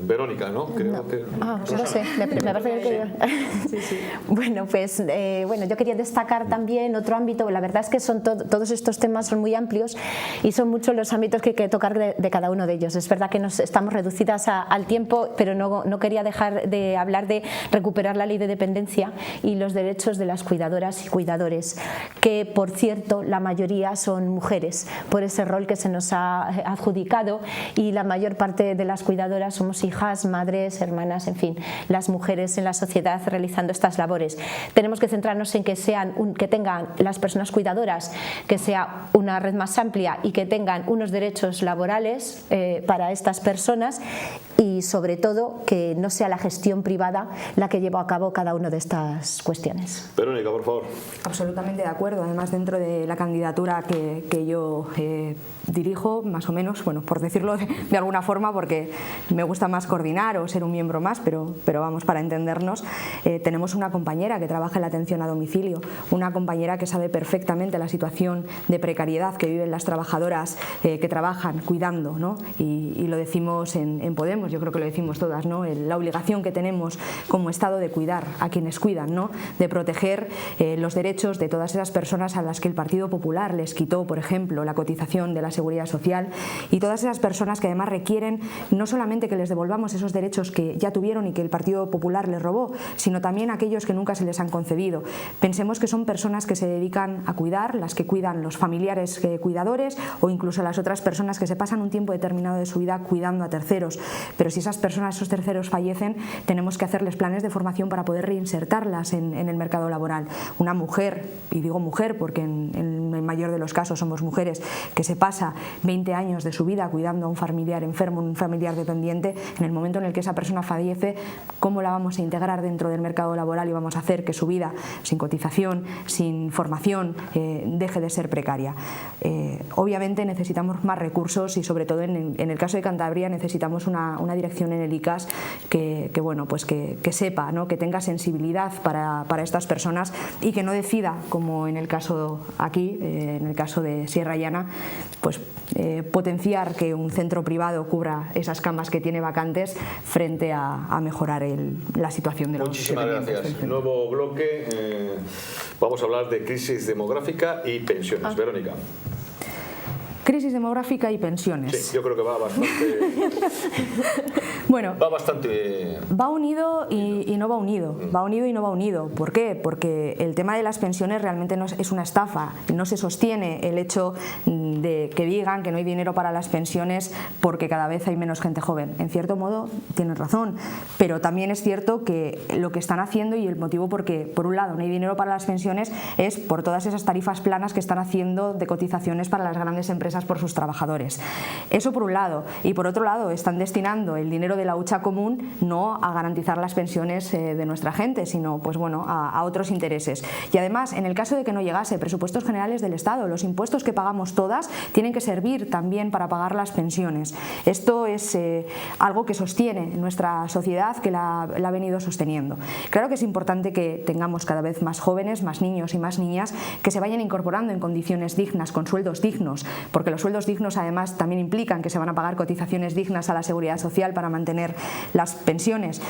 Verónica, ¿no? Creo que... no sé, me parece que... Sí. Bueno, pues yo quería destacar también otro ámbito. La verdad es que todos estos temas son muy amplios y son muchos los ámbitos que hay que tocar de cada uno de ellos. Es verdad que estamos reducidas al tiempo, pero no quería dejar de hablar de recuperar la ley de dependencia y los derechos de las cuidadoras y cuidadores, que por cierto la mayoría son mujeres por ese rol que se nos ha adjudicado, y la mayor parte de las cuidadoras somos hijas, madres, hermanas, en fin, las mujeres en la sociedad realizando estas labores. Tenemos que centrarnos en que tengan las personas cuidadoras, que sea una red más amplia y que tengan unos derechos laborales para estas personas, y sobre todo que no sea la gestión privada la que lleva a cabo cada una de estas cuestiones. Verónica, por favor. Absolutamente de acuerdo. Además, dentro de la candidatura que yo dirijo, más o menos, por decirlo de alguna forma, porque me gusta más más coordinar o ser un miembro más, pero vamos, para entendernos, tenemos una compañera que trabaja en la atención a domicilio, una compañera que sabe perfectamente la situación de precariedad que viven las trabajadoras que trabajan cuidando, ¿no? Y lo decimos en Podemos, yo creo que lo decimos todas, ¿no? La obligación que tenemos como Estado de cuidar a quienes cuidan, ¿no? De proteger los derechos de todas esas personas a las que el Partido Popular les quitó, por ejemplo, la cotización de la Seguridad Social, y todas esas personas que además requieren no solamente que les devolvamos esos derechos que ya tuvieron y que el Partido Popular les robó, sino también aquellos que nunca se les han concedido. Pensemos que son personas que se dedican a cuidar, las que cuidan los familiares cuidadores o incluso las otras personas que se pasan un tiempo determinado de su vida cuidando a terceros. Pero si esas personas, esos terceros fallecen, tenemos que hacerles planes de formación para poder reinsertarlas en el mercado laboral. Una mujer, y digo mujer porque en el mayor de los casos somos mujeres, que se pasa 20 años de su vida cuidando a un familiar enfermo, un familiar dependiente, en el momento en el que esa persona fallece, ¿cómo la vamos a integrar dentro del mercado laboral y vamos a hacer que su vida, sin cotización, sin formación, deje de ser precaria? Obviamente necesitamos más recursos y sobre todo en el caso de Cantabria necesitamos una dirección en el ICAS que sepa, ¿no? Que tenga sensibilidad para estas personas y que no decida, como en el caso aquí, en el caso de Sierra Llana, pues potenciar que un centro privado cubra esas camas que tiene vacantes frente a mejorar la situación de los Muchísimas gracias. Nuevo bloque, vamos a hablar de crisis demográfica y pensiones. Verónica. Crisis demográfica y pensiones. Sí, yo creo que va bastante... Bueno, va bastante... Va unido y no va unido. Va unido y no va unido. ¿Por qué? Porque el tema de las pensiones realmente no es una estafa. No se sostiene el hecho de que digan que no hay dinero para las pensiones porque cada vez hay menos gente joven. En cierto modo tienen razón, pero también es cierto que lo que están haciendo y el motivo por qué, por un lado, no hay dinero para las pensiones es por todas esas tarifas planas que están haciendo de cotizaciones para las grandes empresas por sus trabajadores. Eso por un lado. Y por otro lado, están destinando el dinero de la hucha común no a garantizar las pensiones de nuestra gente, sino pues bueno, a otros intereses. Y además, en el caso de que no llegase presupuestos generales del Estado, los impuestos que pagamos todas tienen que servir también para pagar las pensiones. Esto es algo que sostiene nuestra sociedad, que la ha venido sosteniendo. Claro que es importante que tengamos cada vez más jóvenes, más niños y más niñas que se vayan incorporando en condiciones dignas, con sueldos dignos, porque los sueldos dignos además también implican que se van a pagar cotizaciones dignas a la Seguridad Social para mantener las pensiones.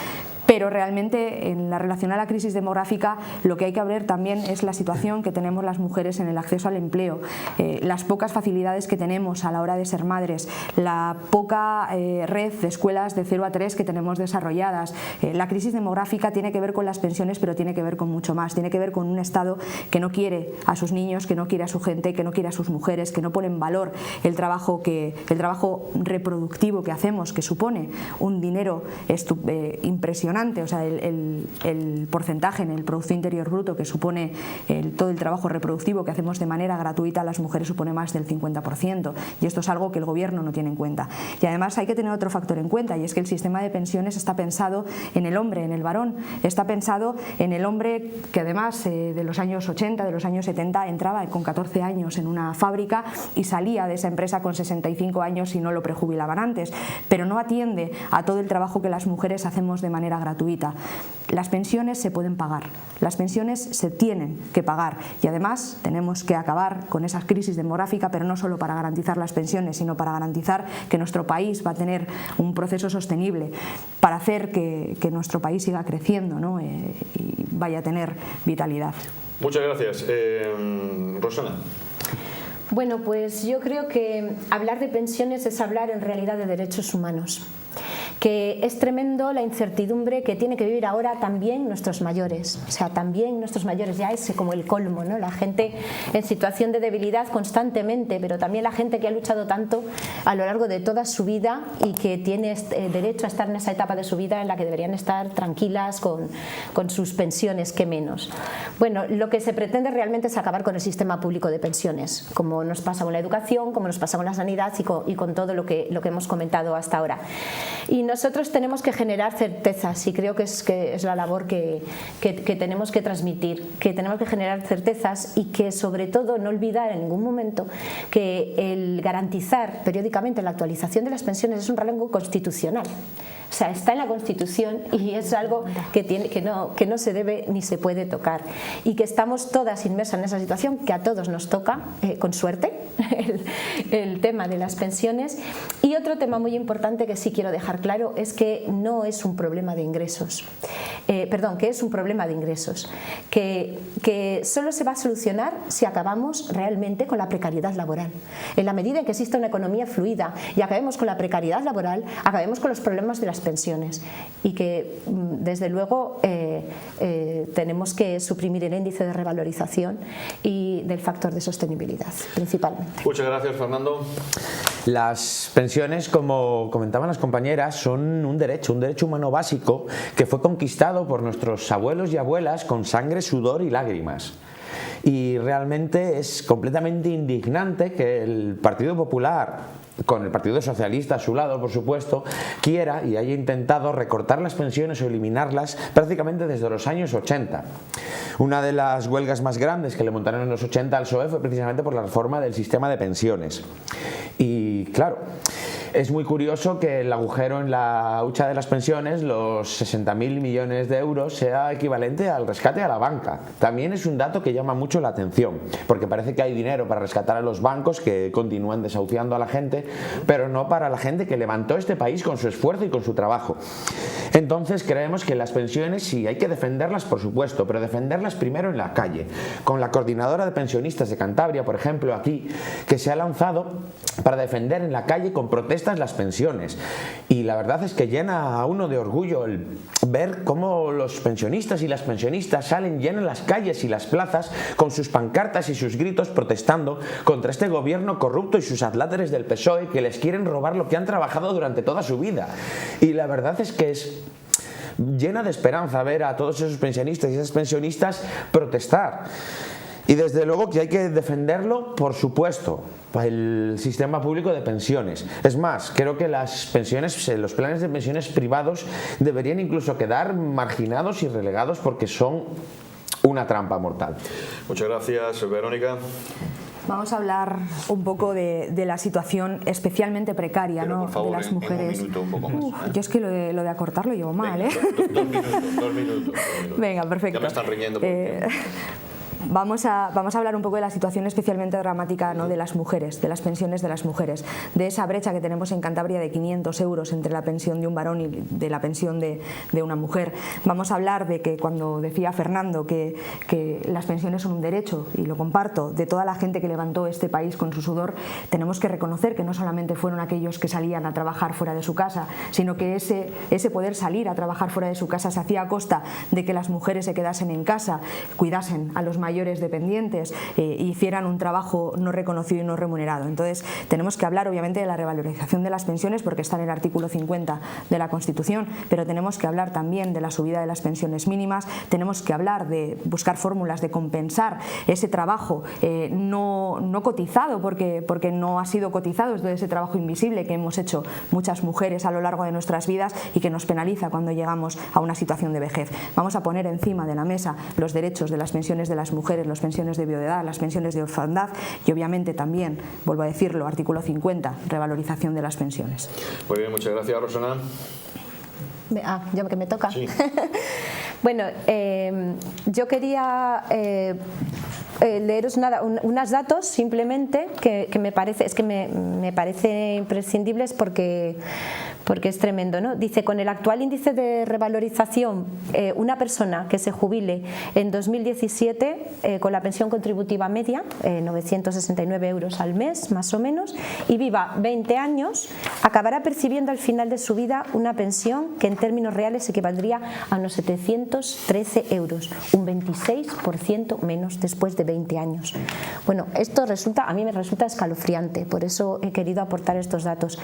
Pero realmente en la relación a la crisis demográfica lo que hay que ver también es la situación que tenemos las mujeres en el acceso al empleo, las pocas facilidades que tenemos a la hora de ser madres, la poca red de escuelas de 0 a 3 que tenemos desarrolladas. La crisis demográfica tiene que ver con las pensiones, pero tiene que ver con mucho más, tiene que ver con un Estado que no quiere a sus niños, que no quiere a su gente, que no quiere a sus mujeres, que no pone en valor el trabajo reproductivo que hacemos, que supone un dinero impresionante. O sea, el porcentaje en el Producto Interior Bruto que supone todo el trabajo reproductivo que hacemos de manera gratuita a las mujeres supone más del 50%, y esto es algo que el Gobierno no tiene en cuenta. Y además hay que tener otro factor en cuenta, y es que el sistema de pensiones está pensado en el hombre, en el varón, está pensado en el hombre que además de los años 80, de los años 70 entraba con 14 años en una fábrica y salía de esa empresa con 65 años y no lo prejubilaban antes, pero no atiende a todo el trabajo que las mujeres hacemos de manera gratuita. Las pensiones se pueden pagar, las pensiones se tienen que pagar, y además tenemos que acabar con esa crisis demográfica, pero no solo para garantizar las pensiones, sino para garantizar que nuestro país va a tener un proceso sostenible para hacer que nuestro país siga creciendo, ¿no? Y vaya a tener vitalidad. Muchas gracias. Rosana. Bueno, pues yo creo que hablar de pensiones es hablar en realidad de derechos humanos, que es tremendo la incertidumbre que tiene que vivir ahora también nuestros mayores. O sea, también nuestros mayores, ya es como el colmo, ¿no? La gente en situación de debilidad constantemente, pero también la gente que ha luchado tanto a lo largo de toda su vida y que tiene derecho a estar en esa etapa de su vida en la que deberían estar tranquilas con sus pensiones, que menos. Bueno, lo que se pretende realmente es acabar con el sistema público de pensiones, como nos pasa con la educación, como nos pasa con la sanidad y con todo lo que hemos comentado hasta ahora. Y nosotros tenemos que generar certezas, y creo que es la labor que tenemos que transmitir, que tenemos que generar certezas, y que sobre todo no olvidar en ningún momento que el garantizar periódicamente la actualización de las pensiones es un rango constitucional. O O sea, está en la Constitución y es algo que no se debe ni se puede tocar. Y que estamos todas inmersas en esa situación, que a todos nos toca, con suerte, el tema de las pensiones. Y otro tema muy importante que sí quiero dejar claro es que no es un problema de ingresos. Que es un problema de ingresos. Que solo se va a solucionar si acabamos realmente con la precariedad laboral. En la medida en que exista una economía fluida y acabemos con la precariedad laboral, acabemos con los problemas de las pensiones. Y que, desde luego, tenemos que suprimir el índice de revalorización y del factor de sostenibilidad, principalmente. Muchas gracias, Fernando. Las pensiones, como comentaban las compañeras, son un derecho humano básico que fue conquistado por nuestros abuelos y abuelas con sangre, sudor y lágrimas. Y realmente es completamente indignante que el Partido Popular, con el Partido Socialista a su lado, por supuesto, quiera y haya intentado recortar las pensiones o eliminarlas prácticamente desde los años 80. Una de las huelgas más grandes que le montaron en los 80 al PSOE fue precisamente por la reforma del sistema de pensiones. Y claro, es muy curioso que el agujero en la hucha de las pensiones, los 60.000 millones de euros, sea equivalente al rescate a la banca. También es un dato que llama mucho la atención, porque parece que hay dinero para rescatar a los bancos que continúan desahuciando a la gente, pero no para la gente que levantó este país con su esfuerzo y con su trabajo. Entonces creemos que las pensiones sí hay que defenderlas, por supuesto, pero defenderlas primero en la calle, con la Coordinadora de Pensionistas de Cantabria, por ejemplo, aquí, que se ha lanzado para defender en la calle con protestas las pensiones. Y la verdad es que llena a uno de orgullo el ver cómo los pensionistas y las pensionistas salen, llenan las calles y las plazas con sus pancartas y sus gritos protestando contra este gobierno corrupto y sus adláteres del PSOE que les quieren robar lo que han trabajado durante toda su vida. Y la verdad es que es llena de esperanza ver a todos esos pensionistas y esas pensionistas protestar. Y desde luego que hay que defenderlo, por supuesto, el sistema público de pensiones. Es más, creo que las pensiones, los planes de pensiones privados deberían incluso quedar marginados y relegados porque son una trampa mortal. Muchas gracias, Verónica. Vamos a hablar un poco de la situación especialmente precaria, ¿no?, por favor, de las mujeres. En un minuto, un poco más, Yo es que lo de acortar lo llevo mal. Venga, dos minutos. Venga, perfecto. Ya me están riñendo por el tiempo. Vamos a hablar un poco de la situación especialmente dramática, ¿no?, de las mujeres, de las pensiones de las mujeres, de esa brecha que tenemos en Cantabria de 500 euros entre la pensión de un varón y de la pensión de una mujer. Vamos a hablar de que, cuando decía Fernando que las pensiones son un derecho, y lo comparto, de toda la gente que levantó este país con su sudor, tenemos que reconocer que no solamente fueron aquellos que salían a trabajar fuera de su casa, sino que ese poder salir a trabajar fuera de su casa se hacía a costa de que las mujeres se quedasen en casa, cuidasen a los mayores dependientes, hicieran un trabajo no reconocido y no remunerado. Entonces tenemos que hablar obviamente de la revalorización de las pensiones, porque está en el artículo 50 de la Constitución, pero tenemos que hablar también de la subida de las pensiones mínimas, tenemos que hablar de buscar fórmulas de compensar ese trabajo no cotizado, porque no ha sido cotizado, es de ese trabajo invisible que hemos hecho muchas mujeres a lo largo de nuestras vidas y que nos penaliza cuando llegamos a una situación de vejez. Vamos a poner encima de la mesa los derechos de las pensiones de las mujeres, las pensiones de viudedad, las pensiones de orfandad y obviamente también, vuelvo a decirlo, artículo 50, revalorización de las pensiones. Muy bien, muchas gracias, Rosana. Ya que me toca. Sí. Bueno, yo quería leeros unos datos simplemente que me parece imprescindibles porque es tremendo, ¿no? Dice, con el actual índice de revalorización, una persona que se jubile en 2017 con la pensión contributiva media, 969 euros al mes más o menos, y viva 20 años, acabará percibiendo al final de su vida una pensión que en términos reales equivaldría a unos 713 euros, un 26% menos después de 20 años. Bueno, esto a mí me resulta escalofriante, por eso he querido aportar estos datos.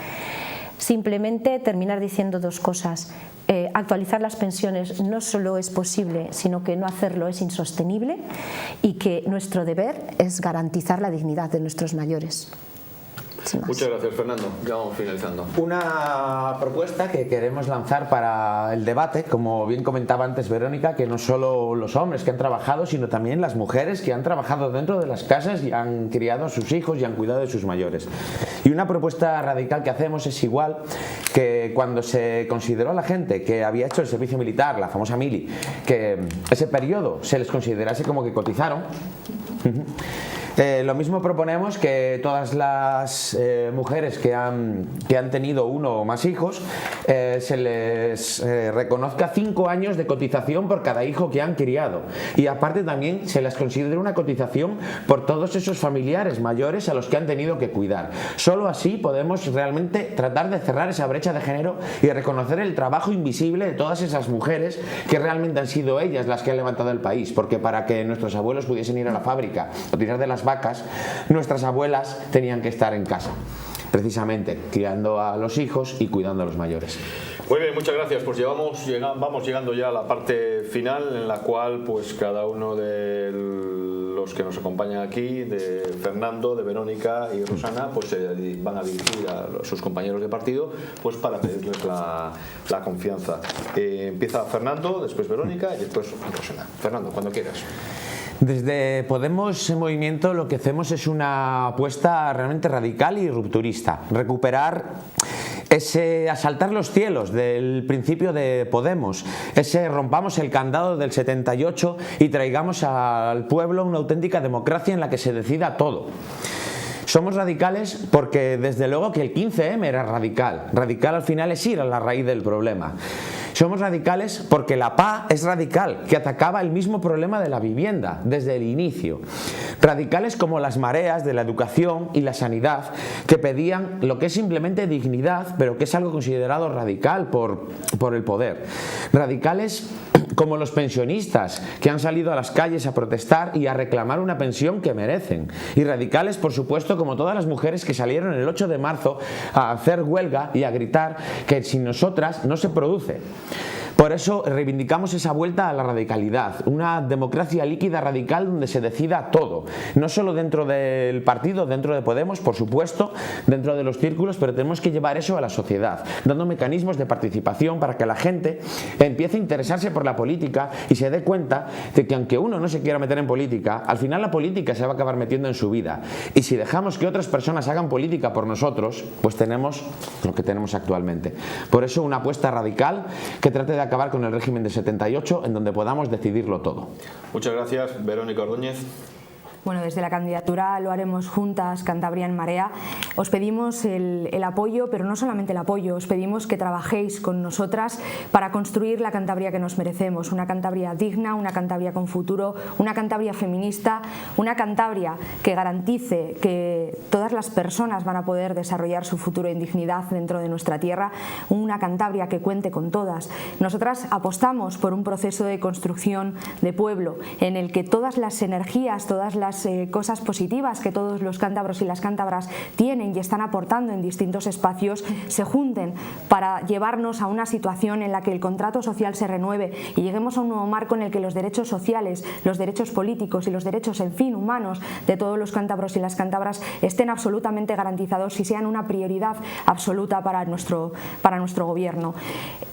Simplemente terminar diciendo dos cosas. Actualizar las pensiones no solo es posible, sino que no hacerlo es insostenible, y que nuestro deber es garantizar la dignidad de nuestros mayores. sin más. Muchas gracias, Fernando. Ya vamos finalizando. Una propuesta que queremos lanzar para el debate, como bien comentaba antes Verónica, que no solo los hombres que han trabajado, sino también las mujeres que han trabajado dentro de las casas y han criado a sus hijos y han cuidado de sus mayores. Y una propuesta radical que hacemos es igual que cuando se consideró a la gente que había hecho el servicio militar, la famosa mili, que ese periodo se les considerase como que cotizaron. Lo mismo proponemos que todas las mujeres que han tenido uno o más hijos se les reconozca 5 años de cotización por cada hijo que han criado, y aparte también se les considere una cotización por todos esos familiares mayores a los que han tenido que cuidar. Solo así podemos realmente tratar de cerrar esa brecha de género y reconocer el trabajo invisible de todas esas mujeres que realmente han sido ellas las que han levantado el país, porque para que nuestros abuelos pudiesen ir a la fábrica o tirar de las vacas, nuestras abuelas tenían que estar en casa, precisamente criando a los hijos y cuidando a los mayores. Muy bien, muchas gracias. Pues vamos llegando ya a la parte final, en la cual pues cada uno de los que nos acompañan aquí, de Fernando, de Verónica y Rosana, pues van a dirigir a sus compañeros de partido pues para pedirles la confianza. Empieza Fernando, después Verónica y después Rosana. Fernando, cuando quieras. Desde Podemos en Movimiento lo que hacemos es una apuesta realmente radical y rupturista. Recuperar asaltar los cielos del principio de Podemos, rompamos el candado del 78 y traigamos al pueblo una auténtica democracia en la que se decida todo. Somos radicales porque desde luego que el 15M era radical. Radical al final es ir a la raíz del problema. Somos radicales porque la PA es radical, que atacaba el mismo problema de la vivienda desde el inicio. Radicales como las mareas de la educación y la sanidad, que pedían lo que es simplemente dignidad, pero que es algo considerado radical por el poder. Radicales como los pensionistas, que han salido a las calles a protestar y a reclamar una pensión que merecen. Y radicales, por supuesto, como todas las mujeres que salieron el 8 de marzo a hacer huelga y a gritar que sin nosotras no se produce. Por eso reivindicamos esa vuelta a la radicalidad, una democracia líquida radical donde se decida todo, no solo dentro del partido, dentro de Podemos, por supuesto, dentro de los círculos, pero tenemos que llevar eso a la sociedad, dando mecanismos de participación para que la gente empiece a interesarse por la política y se dé cuenta de que aunque uno no se quiera meter en política, al final la política se va a acabar metiendo en su vida. Y si dejamos que otras personas hagan política por nosotros, pues tenemos lo que tenemos actualmente. Por eso una apuesta radical que trate de acabar con el régimen de 78, en donde podamos decidirlo todo. Muchas gracias, Verónica Ordóñez. Bueno, desde la candidatura Lo haremos juntas, Cantabria en Marea, os pedimos el apoyo, pero no solamente el apoyo, os pedimos que trabajéis con nosotras para construir la Cantabria que nos merecemos, una Cantabria digna, una Cantabria con futuro, una Cantabria feminista, una Cantabria que garantice que todas las personas van a poder desarrollar su futuro en dignidad dentro de nuestra tierra, una Cantabria que cuente con todas. Nosotras apostamos por un proceso de construcción de pueblo en el que todas las energías, todas las cosas positivas que todos los cántabros y las cántabras tienen y están aportando en distintos espacios se junten para llevarnos a una situación en la que el contrato social se renueve y lleguemos a un nuevo marco en el que los derechos sociales, los derechos políticos y los derechos, en fin, humanos de todos los cántabros y las cántabras estén absolutamente garantizados y sean una prioridad absoluta para nuestro gobierno.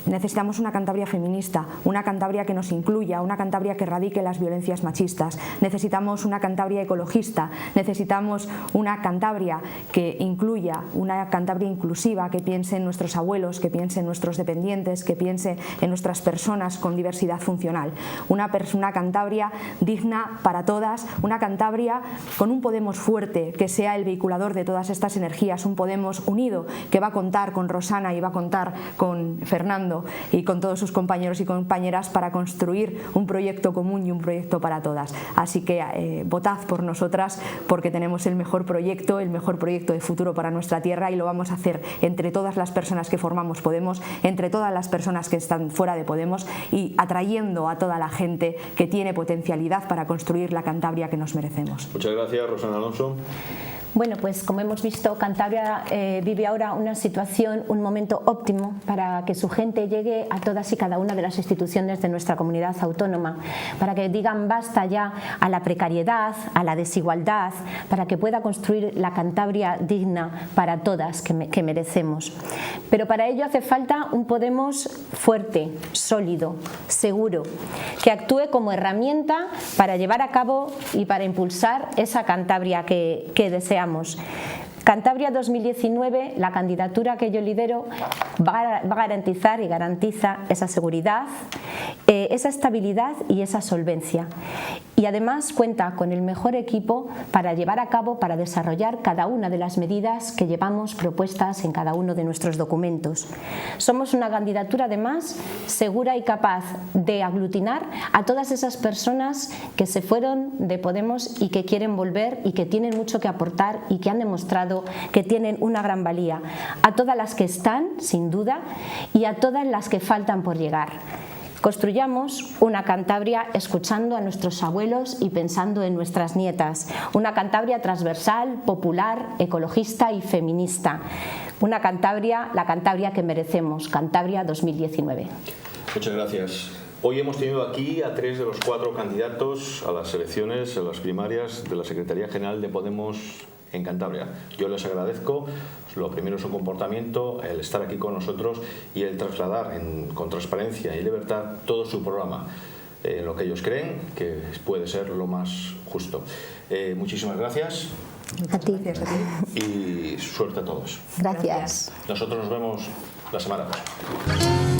Necesitamos una Cantabria feminista, una Cantabria que nos incluya, una Cantabria que erradique las violencias machistas. Necesitamos una Cantabria ecologista, necesitamos una Cantabria que incluya, una Cantabria inclusiva, que piense en nuestros abuelos, que piense en nuestros dependientes, que piense en nuestras personas con diversidad funcional. Una Cantabria digna para todas, una Cantabria con un Podemos fuerte, que sea el vehiculador de todas estas energías, un Podemos unido, que va a contar con Rosana y va a contar con Fernando y con todos sus compañeros y compañeras para construir un proyecto común y un proyecto para todas. Así que votad por nosotras porque tenemos el mejor proyecto de futuro para nuestra tierra y lo vamos a hacer entre todas las personas que formamos Podemos, entre todas las personas que están fuera de Podemos y atrayendo a toda la gente que tiene potencialidad para construir la Cantabria que nos merecemos. Muchas gracias, Rosana Alonso. Bueno, pues como hemos visto, Cantabria vive ahora una situación, un momento óptimo para que su gente llegue a todas y cada una de las instituciones de nuestra comunidad autónoma, para que digan basta ya a la precariedad, a la desigualdad, para que pueda construir la Cantabria digna digna para todas que merecemos. Pero para ello hace falta un Podemos fuerte, sólido, seguro, que actúe como herramienta para llevar a cabo y para impulsar esa Cantabria que deseamos. Cantabria 2019, la candidatura que yo lidero, va a garantizar y garantiza esa seguridad, esa estabilidad y esa solvencia. Y además cuenta con el mejor equipo para llevar a cabo, para desarrollar cada una de las medidas que llevamos propuestas en cada uno de nuestros documentos. Somos una candidatura además segura y capaz de aglutinar a todas esas personas que se fueron de Podemos y que quieren volver y que tienen mucho que aportar y que han demostrado que tienen una gran valía, a todas las que están, sin duda, y a todas las que faltan por llegar. Construyamos una Cantabria escuchando a nuestros abuelos y pensando en nuestras nietas, una Cantabria transversal, popular, ecologista y feminista, una Cantabria, la Cantabria que merecemos, Cantabria 2019. Muchas gracias. Hoy hemos tenido aquí a 3 de los 4 candidatos a las elecciones, a las primarias de la Secretaría General de Podemos en Cantabria. Yo les agradezco, lo primero su comportamiento, el estar aquí con nosotros y el trasladar con transparencia y libertad todo su programa, lo que ellos creen que puede ser lo más justo. Muchísimas gracias. A ti. Gracias a ti. Y suerte a todos. Gracias. Nosotros nos vemos la semana próxima.